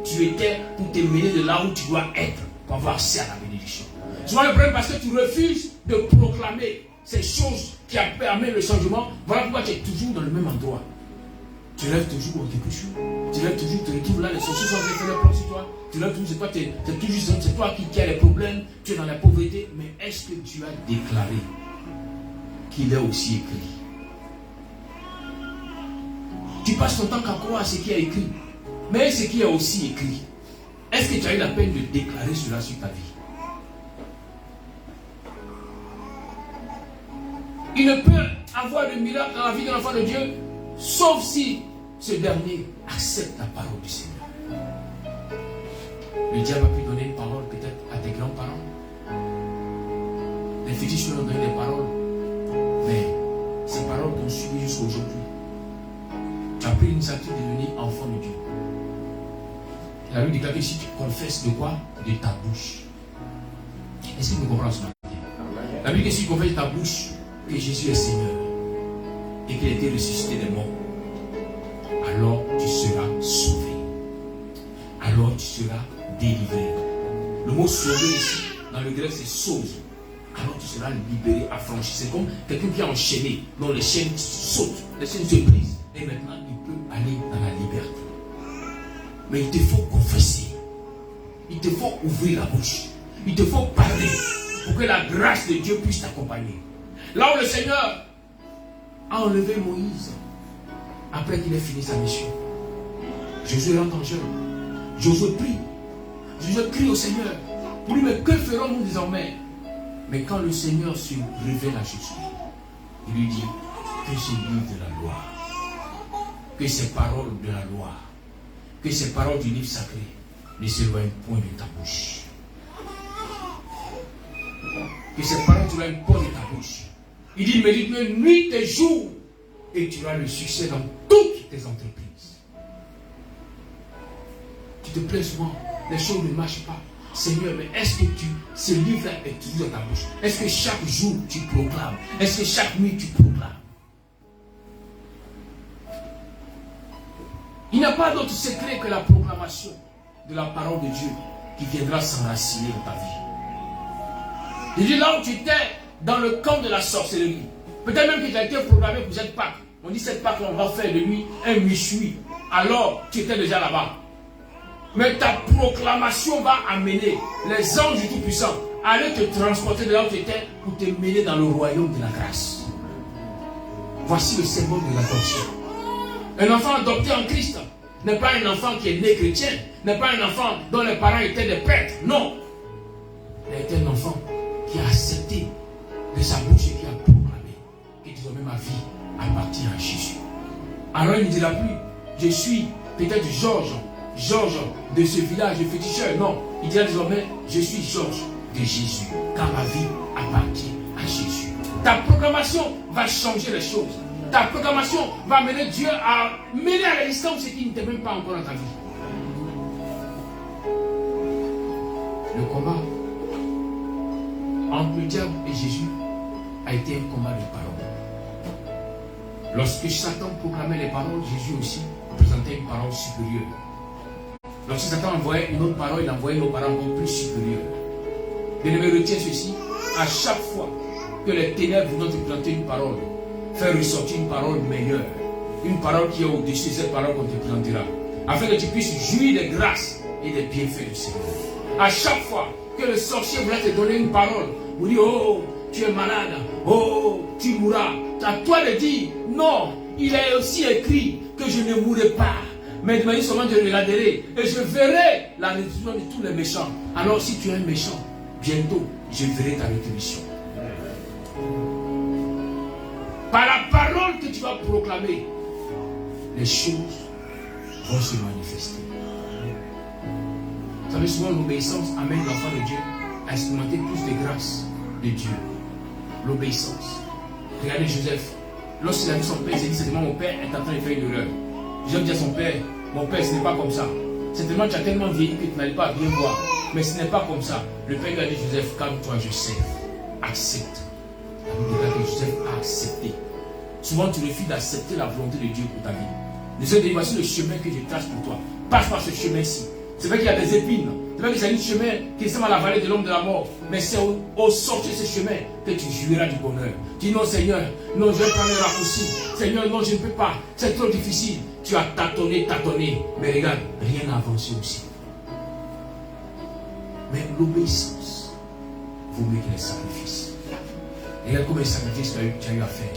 tu étais pour te mener de là où tu dois être pour avoir accès à la bénédiction. Souvent le problème parce que tu refuses de proclamer ces choses qui permettent le changement. Voilà pourquoi tu es toujours dans le même endroit. Tu rêves toujours quelque chose. Tu rêves toujours, tu te retrouves là, les sorciers sont en train de faire leur plan sur toi. Tu rêves toujours, c'est toi qui as les problèmes, tu es dans la pauvreté. Mais est-ce que tu as déclaré qu'il est aussi écrit? Tu passes ton temps qu'à croire à ce qui est écrit. Mais ce qui est aussi écrit, est-ce que tu as eu la peine de déclarer cela sur ta vie? Il ne peut avoir de miracle dans la vie de l'enfant de Dieu, sauf si ce dernier accepte la parole du Seigneur. Le diable a pu donner une parole peut-être à tes grands-parents. Les fétiches leur ont donné des paroles. Mais ces paroles t'ont suivi jusqu'à aujourd'hui. Tu as pris l'initiative de devenir enfant de Dieu. La Bible déclare que si tu confesses de quoi? De ta bouche. Est-ce que vous comprenez ce matin? La Bible dit que si tu confesses de ta bouche que Jésus est Seigneur et qu'il a été ressuscité des morts, alors tu seras sauvé. Alors tu seras délivré. Le mot sauvé ici, dans le grec, c'est sauve. alors tu seras libéré, affranchi. C'est comme quelqu'un qui est enchaîné, dont les chaînes sautent, les chaînes se brisent. Et maintenant, il peut aller dans la liberté. Mais il te faut confesser. Il te faut ouvrir la bouche. Il te faut parler pour que la grâce de Dieu puisse t'accompagner. Là où le Seigneur a enlevé Moïse, après qu'il ait fini sa mission, Josué rentre en jeûne. Josué prie. Josué crie au Seigneur. Pour lui, mais que ferons-nous désormais? Mais quand le Seigneur se révèle à Josué, il lui dit que ce livre de la loi, que ces paroles de la loi, que ces paroles du livre sacré ne s'éloignent point de ta bouche. Que ces paroles ne s'éloignent point de ta bouche. Il dit, médite-le nuit et jour, et tu auras le succès dans toutes tes entreprises. Tu te plais souvent, les choses ne marchent pas. Seigneur, mais est-ce que ce livre-là est toujours dans ta bouche? Est-ce que chaque jour tu proclames? Est-ce que chaque nuit tu proclames? Il n'y a pas d'autre secret que la proclamation de la parole de Dieu qui viendra s'enraciner dans ta vie. Il dit là où tu étais dans le camp de la sorcellerie, peut-être même que tu as été proclamé pour cette Pâque. On dit cette Pâque, on va faire de lui un méchoui. Alors tu étais déjà là-bas. Mais ta proclamation va amener les anges du Tout-Puissant à aller te transporter de là où tu étais pour te mener dans le royaume de la grâce. Voici le symbole de l'adoption. Un enfant adopté en Christ n'est pas un enfant qui est né chrétien, n'est pas un enfant dont les parents étaient des prêtres. Non. Il est un enfant qui a accepté de sa bouche et qui a proclamé que désormais ma vie appartient à Jésus. Alors il ne dira plus, je suis peut-être Georges de ce village de féticheur. Non, il dira désormais, je suis Georges de Jésus, car ma vie appartient à Jésus. Ta proclamation va changer les choses. Ta proclamation va mener Dieu à mener à l'existence ce qui n'était même pas encore dans ta vie. Le combat entre le diable et Jésus a été un combat de parole. Lorsque Satan proclamait les paroles, Jésus aussi présentait une parole supérieure. Lorsque Satan envoyait une autre parole, il envoyait une autre parole encore plus supérieure. Bien-aimé, retiens ceci. À chaque fois que les ténèbres vont te présenter une parole, faire ressortir une parole meilleure, une parole qui est au-dessus de cette parole qu'on te présentera, afin que tu puisses jouir des grâces et des bienfaits du Seigneur. À chaque fois que le sorcier voulait te donner une parole, vous dit, oh, tu es malade, oh, tu mourras. À toi de dire, non, il est aussi écrit que je ne mourrai pas, mais de manière seulement je regarderai et je verrai la rétribution de tous les méchants. Alors si tu es un méchant, bientôt je verrai ta rétribution. Par la parole que tu vas proclamer, les choses vont se manifester. Vous savez, souvent l'obéissance amène l'enfant de Dieu à expérimenter plus de grâce de Dieu. L'obéissance. Regardez Joseph. Lorsqu'il a vu son père, il s'est dit, certainement mon père est en train de faire une erreur. Joseph dit à son père, mon père, ce n'est pas comme ça. Certainement tu as tellement vieilli que tu n'allais pas bien voir. Mais ce n'est pas comme ça. Le père lui a dit, Joseph, calme-toi, je sais. Accepte. La Bible déclare que Joseph a accepté. Souvent tu refuses d'accepter la volonté de Dieu pour ta vie. Dieu dit, voici le chemin que je trace pour toi. Passe par ce chemin-ci. C'est vrai qu'il y a des épines. C'est vrai que c'est un chemin qui ressemble à la vallée de l'homme de la mort. Mais c'est au sortir de ce chemin que tu jouiras du bonheur. Tu dis non Seigneur, non je vais prendre le raccourci. Seigneur, non je ne peux pas. C'est trop difficile. Tu as tâtonné. Mais regarde, rien n'a avancé aussi. Mais l'obéissance vaut mieux que les sacrifices. Regarde combien de sacrifices tu as eu à faire.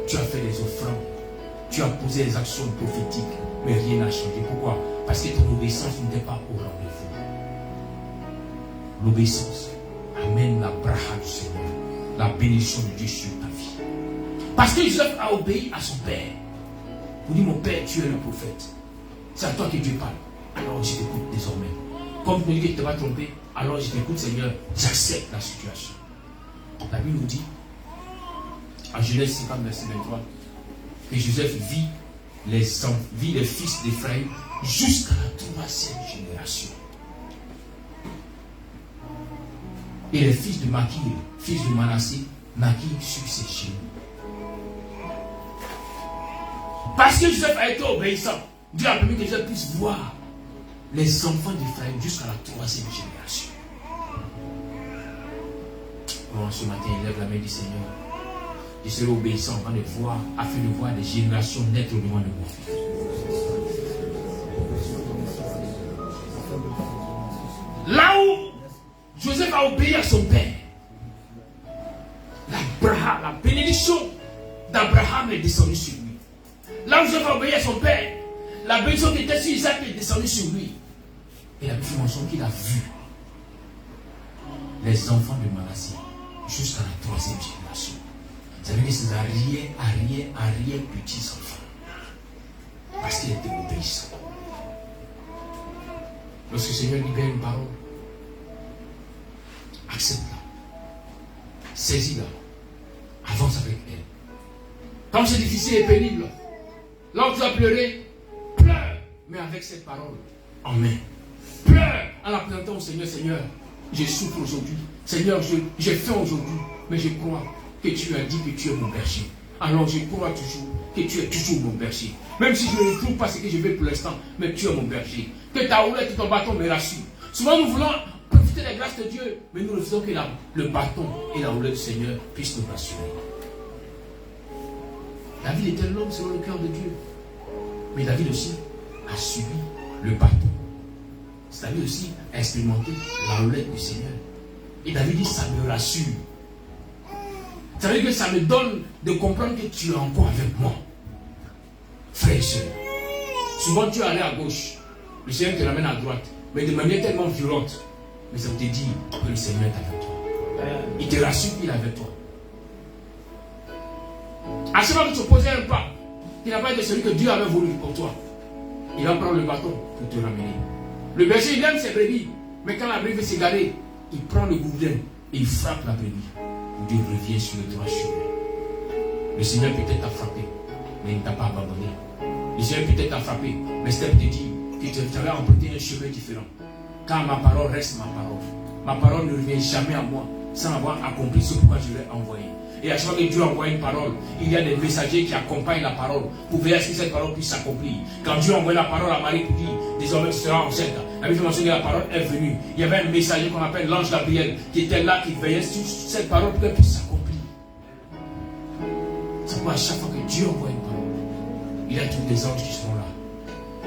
Tu as fait des offrandes. Tu as posé des actions prophétiques. Mais rien n'a changé. Pourquoi? Parce que ton obéissance n'était pas au rendez-vous. L'obéissance amène la bracha du Seigneur, la bénédiction de Dieu sur ta vie. Parce que Joseph a obéi à son père. Vous dites, mon père, tu es le prophète. C'est à toi que Dieu parle. Alors je t'écoute désormais. Comme tu me dis que tu ne t'es pas trompé, alors je t'écoute Seigneur, j'accepte la situation. La Bible nous dit, en Genèse 50, verset 23, que Joseph vit les fils d'Éphraïm jusqu'à la 3e génération. Et les fils de Makir, fils de Manassé, naquirent sur ses genoux. Parce que Joseph a été obéissant, Dieu a permis que Joseph puisse voir les enfants d'Éphraïm jusqu'à la 3e génération. Bon, ce matin, il lève la main du Seigneur. Je serai obéissant afin de voir des générations naître au devant de moi. Là où Joseph a obéi à son père, la bénédiction d'Abraham est descendue sur lui. Là où Joseph a obéi à son père, la bénédiction qui était sur Isaac est descendue sur lui. Et la Bible mentionne qu'il a vu les enfants de Manassé jusqu'à la 3e génération. Ça veut dire que c'est arrière petits enfants. Parce qu'il était obéissant. Lorsque le Seigneur libère une parole, accepte-la. Saisis-la. Avance avec elle. Quand c'est difficile et pénible, là où tu as pleuré, pleure, mais avec cette parole en main. Pleure en la présentant au Seigneur. Seigneur, je souffre aujourd'hui. Seigneur, j'ai faim aujourd'hui, mais je crois que tu as dit que tu es mon berger. Alors je crois toujours que tu es toujours mon berger. Même si je ne trouve pas ce que je veux pour l'instant, mais tu es mon berger. Que ta houlette et ton bâton me rassurent. Souvent nous voulons profiter des grâces de Dieu, mais nous refusons que le bâton et la houlette du Seigneur puissent nous rassurer. David était l'homme selon le cœur de Dieu. Mais David aussi a subi le bâton. David aussi a expérimenté la houlette du Seigneur. Et David dit, ça me rassure. Ça veut dire que ça me donne de comprendre que tu es encore avec moi. Frère et soeur. Souvent tu es allé à gauche. Le Seigneur te ramène à droite. Mais de manière tellement violente. Mais ça te dit que le Seigneur est avec toi. Il te rassure qu'il est avec toi. À ce moment où tu posais un pas, qui n'a pas été celui que Dieu avait voulu pour toi, il va prendre le bâton pour te ramener. Le berger, il aime ses brebis. Mais quand la brebis veut s'égarer, il prend le gourdin et il frappe la brebis. Dieu revient sur le droit chemin. Le Seigneur peut-être t'a frappé, mais il ne t'a pas abandonné. Le Seigneur peut-être t'a frappé, mais c'est te dit que tu avais emprunté un chemin différent. Car ma parole reste ma parole. Ma parole ne revient jamais à moi sans avoir accompli ce pourquoi je l'ai envoyé. Et à chaque fois que Dieu envoie une parole, il y a des messagers qui accompagnent la parole pour veiller à ce que cette parole puisse s'accomplir. Quand Dieu envoie la parole à Marie pour dire désormais tu seras enceinte, la Bible mentionne que la parole est venue. Il y avait un messager qu'on appelle l'ange Gabriel qui était là, qui veillait sur cette parole pour qu'elle puisse s'accomplir. C'est pourquoi à chaque fois que Dieu envoie une parole, il y a tous les anges qui seront là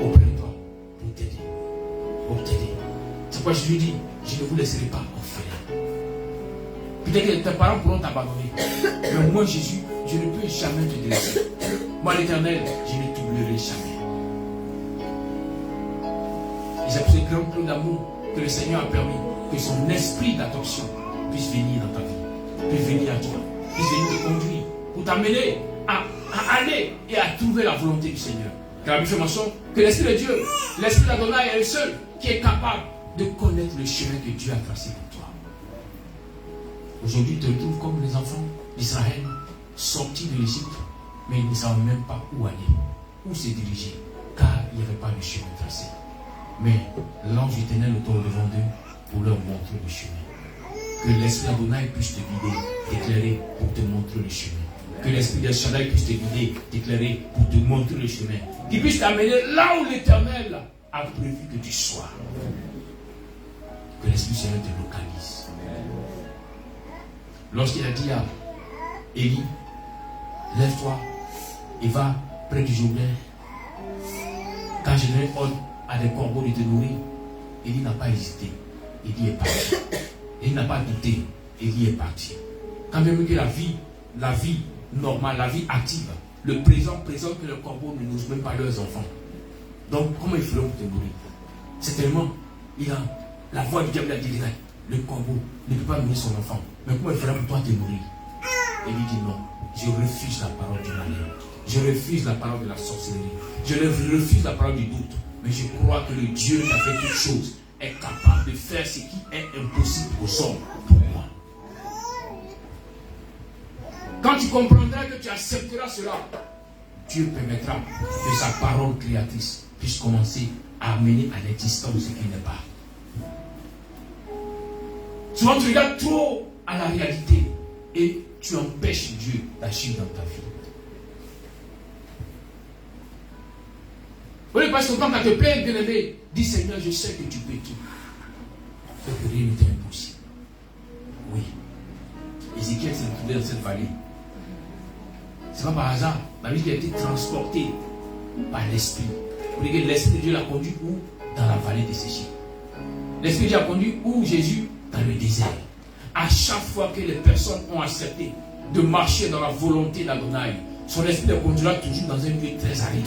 auprès de toi pour t'aider. Pour t'aider. C'est pourquoi je lui dis, je ne vous laisserai pas orphelin. Peut-être que tes parents pourront t'abandonner. Mais moi, Jésus, je ne peux jamais te délaisser. Moi, l'Éternel, je ne t'oublierai jamais. Et c'est pour ce grand plan d'amour que le Seigneur a permis que son esprit d'adoption puisse venir dans ta vie, puisse venir à toi, puisse venir te conduire, pour t'amener à aller et à trouver la volonté du Seigneur. Car la Bible fait mention que l'Esprit de Dieu, l'Esprit d'Adonai est le seul qui est capable de connaître le chemin que Dieu a tracé pour toi. Aujourd'hui, tu te retrouves comme les enfants d'Israël, sortis de l'Égypte, mais ils ne savent même pas où aller, où se diriger, car il n'y avait pas de chemin tracé. Mais l'ange éternel est au-devant d'eux pour leur montrer le chemin. Que l'Esprit d'Adonai puisse te guider, t'éclairer pour te montrer le chemin. Que l'Esprit de Shaddai puisse te guider, t'éclairer pour te montrer le chemin. Qu'il puisse t'amener là où l'Éternel a prévu que tu sois. Que l'Esprit du Seigneur te localise. Lorsqu'il a dit à Élie, lève-toi et va près du Jourdain. Quand je donne ordre à des corbeaux de te nourrir, Élie n'a pas hésité. Élie est parti. Élie n'a pas douté. Élie est parti. Quand même que la vie normale, la vie active, le présent présente que les corbeaux ne nourrissent même pas leurs enfants. Donc comment ils feront pour te nourrir? C'est tellement, la voix du diable a dit, le corbeau ne peut pas nourrir son enfant. Mais comment il fera pour toi te nourrir? Et lui dit non, je refuse la parole du malheur. Je refuse la parole de la sorcellerie. Je refuse la parole du doute. Mais je crois que le Dieu qui a fait toutes choses est capable de faire ce qui est impossible aux hommes pour moi. Quand tu comprendras que tu accepteras cela, Dieu permettra que sa parole créatrice puisse commencer à amener à l'existence ce qui n'est pas. Souvent tu regardes trop à la réalité et tu empêches Dieu d'agir dans ta vie. Oui, parce que quand tu as te plaindre, bien aimé, dis Seigneur, je sais que tu peux tout. Que rien n'est impossible. Oui. Ézéchiel s'est retrouvé dans cette vallée. Ce n'est pas par hasard. La Bible a été transportée par l'Esprit. Vous voyez que l'Esprit de Dieu l'a conduit où? Dans la vallée desséchée. L'Esprit de Dieu a conduit où Jésus? Dans le désert. À chaque fois que les personnes ont accepté de marcher dans la volonté d'Adonai, son esprit les conduira toujours dans un lieu très aride.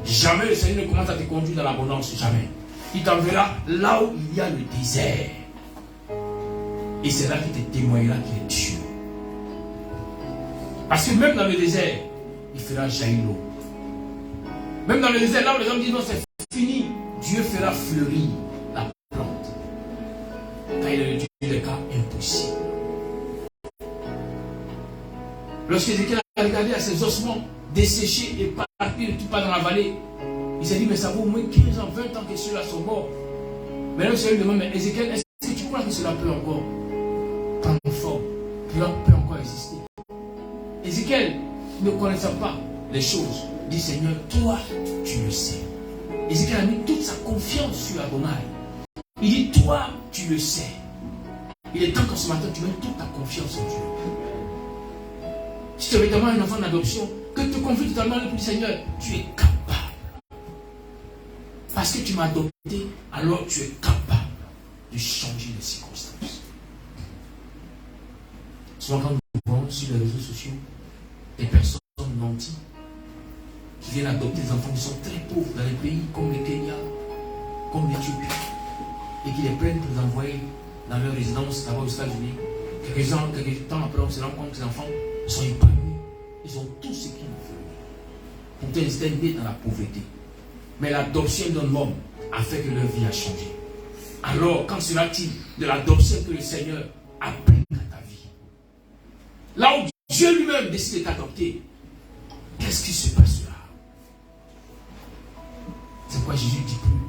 Jamais le Seigneur ne commence à te conduire dans l'abondance, jamais. Il t'enverra là où il y a le désert. Et c'est là qu'il te témoignera qu'il est Dieu. Parce que même dans le désert, il fera jaillir l'eau. Même dans le désert, là où les hommes disent non, c'est fini, Dieu fera fleurir la plante. Car il est le Dieu des cas impossibles. Lorsque Ézéchiel a regardé à ses ossements desséchés et partis de tout pas dans la vallée, il s'est dit, mais ça vaut au moins 15 ans, 20 ans que ceux-là sont morts. Mais là, le Seigneur lui demande, mais Ézéchiel, est-ce que tu crois que cela peut encore prendre forme, que cela peut encore exister? Ézéchiel, ne connaissant pas les choses, dit, Seigneur, toi, tu le sais. Ézéchiel a mis toute sa confiance sur Adonai. Il dit, toi, tu le sais. Il est temps que ce matin, tu mets toute ta confiance en Dieu. Si tu es évidemment un enfant d'adoption, que tu te confies totalement pour le Seigneur, tu es capable. Parce que tu m'as adopté, alors tu es capable de changer les circonstances. Souvent quand nous voyons sur les réseaux sociaux des personnes nantis qui viennent adopter des enfants qui sont très pauvres dans les pays comme le Kenya, comme l'Éthiopie, et qui les prennent pour les envoyer dans leur résidence là-bas aux États-Unis. Quelques temps après, on se rend compte que ces enfants sont épanouis. Ils ont tout ce qu'il faut. Pourtant, ils étaient nés dans la pauvreté. Mais l'adoption d'un homme a fait que leur vie a changé. Alors, quand sera-t-il de l'adoption que le Seigneur applique à ta vie? Là où Dieu lui-même décide de t'adopter, qu'est-ce qui se passera? C'est pourquoi Jésus dit plus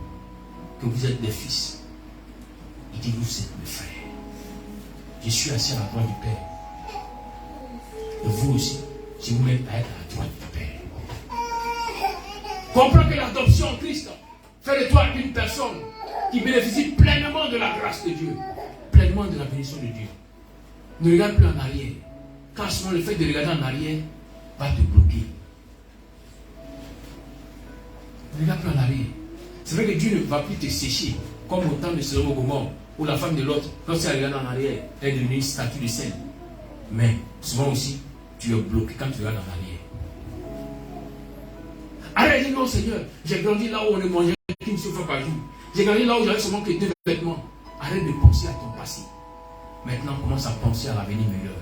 que vous êtes des fils. Il dit, vous êtes mes frères. Je suis assis à la droite du Père. Et vous aussi, si vous mettez à être à la droite du Père. Comprends que l'adoption en Christ fait de toi une personne qui bénéficie pleinement de la grâce de Dieu, pleinement de la bénédiction de Dieu. Ne regarde plus en arrière. Car souvent le fait de regarder en arrière va te bloquer. Ne regarde plus en arrière. C'est vrai que Dieu ne va plus te sécher, comme au temps de Sodome et Gomorrhe, où la femme de l'autre, lorsqu'elle regarde en arrière, elle est devenue une statue de sel. Mais souvent aussi, tu es bloqué quand tu regardes en arrière. Arrête, dis non Seigneur, j'ai grandi là où on ne mangeait qu'une seule fois par jour. J'ai grandi là où j'avais seulement que 2 vêtements. Arrête de penser à ton passé. Maintenant, commence à penser à l'avenir meilleur.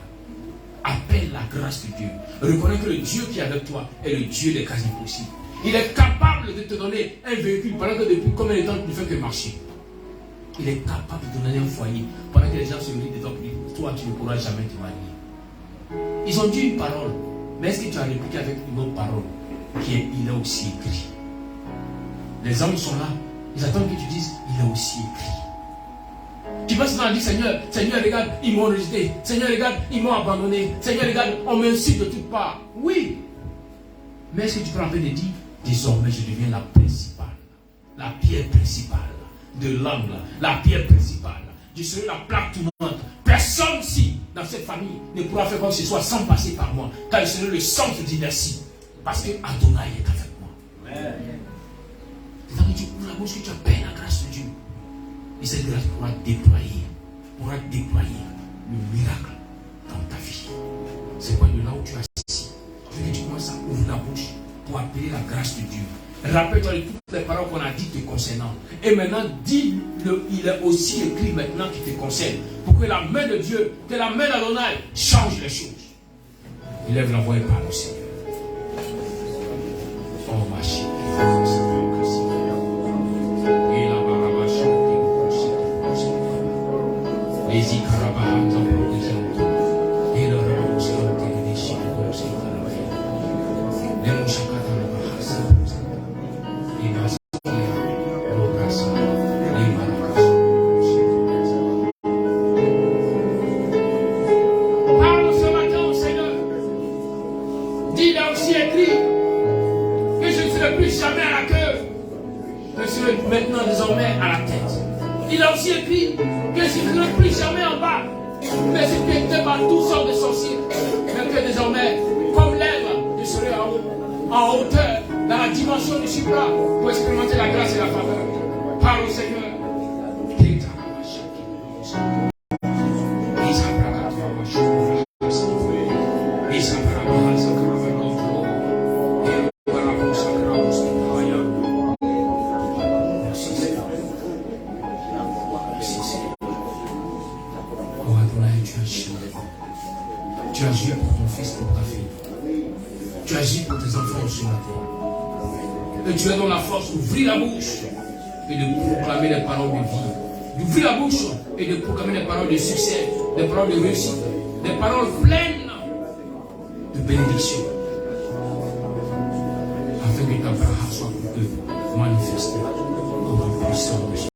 Appelle la grâce de Dieu. Reconnais que le Dieu qui est avec toi est le Dieu des cas impossibles. Il est capable de te donner un véhicule pendant que depuis combien de temps tu ne fais que marcher. Il est capable de te donner un foyer pendant que les gens se rient de toi. Toi, tu ne pourras jamais te marier. Ils ont dit une parole, mais est-ce que tu as répliqué avec une autre parole qui est il est aussi écrit? Les hommes sont là, ils attendent que tu dises il est aussi écrit. Tu vas souvent dire Seigneur, Seigneur, regarde, ils m'ont rejeté. Seigneur, regarde, ils m'ont abandonné. Seigneur, regarde, on m'insulte de toutes parts. Oui, mais est-ce que tu peux en fait de dire désormais je deviens la principale, la pierre principale de l'angle, la pierre principale. Je serai la plaque tournante. Personne ici, dans cette famille, ne pourra faire quoi que ce soit sans passer par moi. Car je serai le centre d'inertie. Parce que Adonai est avec moi. C'est-à-dire que tu ouvres la bouche, que tu appelles la grâce de Dieu. Et cette grâce pourra déployer le miracle dans ta vie. C'est quoi de là où tu es assis? Il faut que tu commences à ouvrir la bouche pour appeler la grâce de Dieu. Rappelle-toi de toutes les paroles qu'on a dites te concernant. Et maintenant, dis-le, il est aussi écrit maintenant qui te concerne. Pour que la main de Dieu, que la main d'Adonai change les choses. Il lève la voix et parle au Seigneur. Oh ma chérie. Et la baraba chante. Les icarabahams en provision. Et le ramos chante les chiens de l'océan. Les mouchakata. Maintenant désormais à la tête. Il a aussi écrit que je ne serai plus jamais en bas, mais c'était par toutes sortes de sorciers. Mais que désormais, comme l'aigle, je serai en hauteur, dans la dimension du supra, pour expérimenter la grâce et la faveur. Parle au Seigneur. Tu agis pour ton fils, pour ta fille. Tu agis pour tes enfants ce matin. Et tu es dans la force d'ouvrir la bouche et de proclamer les paroles de vie. D'ouvrir la bouche et de proclamer les paroles de succès, des paroles de réussite, des paroles pleines de bénédiction. Afin que ta braha soit pour eux manifestée dans la puissance de Jésus.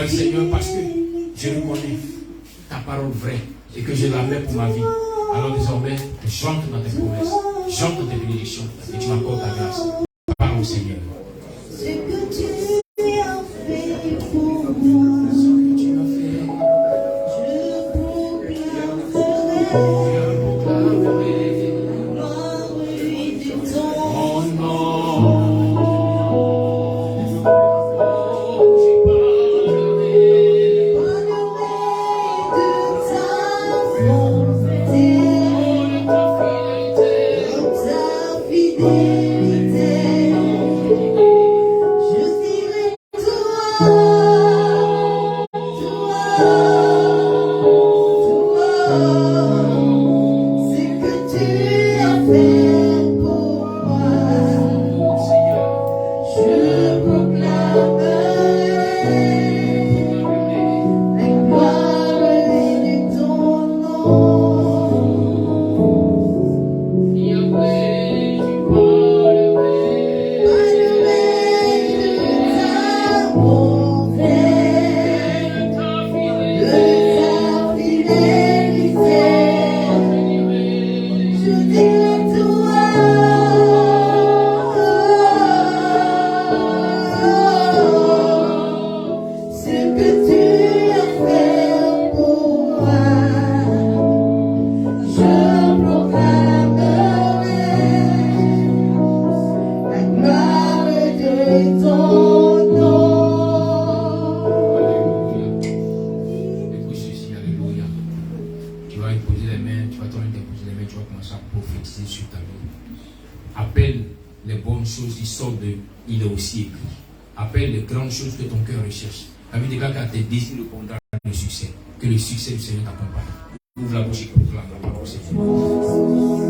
Seigneur, parce que je reconnais ta parole vraie et que je la mets pour ma vie. Alors désormais, je chante dans tes promesses, je chante dans tes bénédictions et tu m'accordes ta grâce. Parle au Seigneur. Ce que tu as fait pour moi, ce que tu as fait, je proclamerai de ton nom. Choses que ton cœur recherche. La vie de quelqu'un a tes désirs le contraire du succès. Que le succès du Seigneur t'accompagne. Ouvre la bouche et proclame la parole. C'est fini.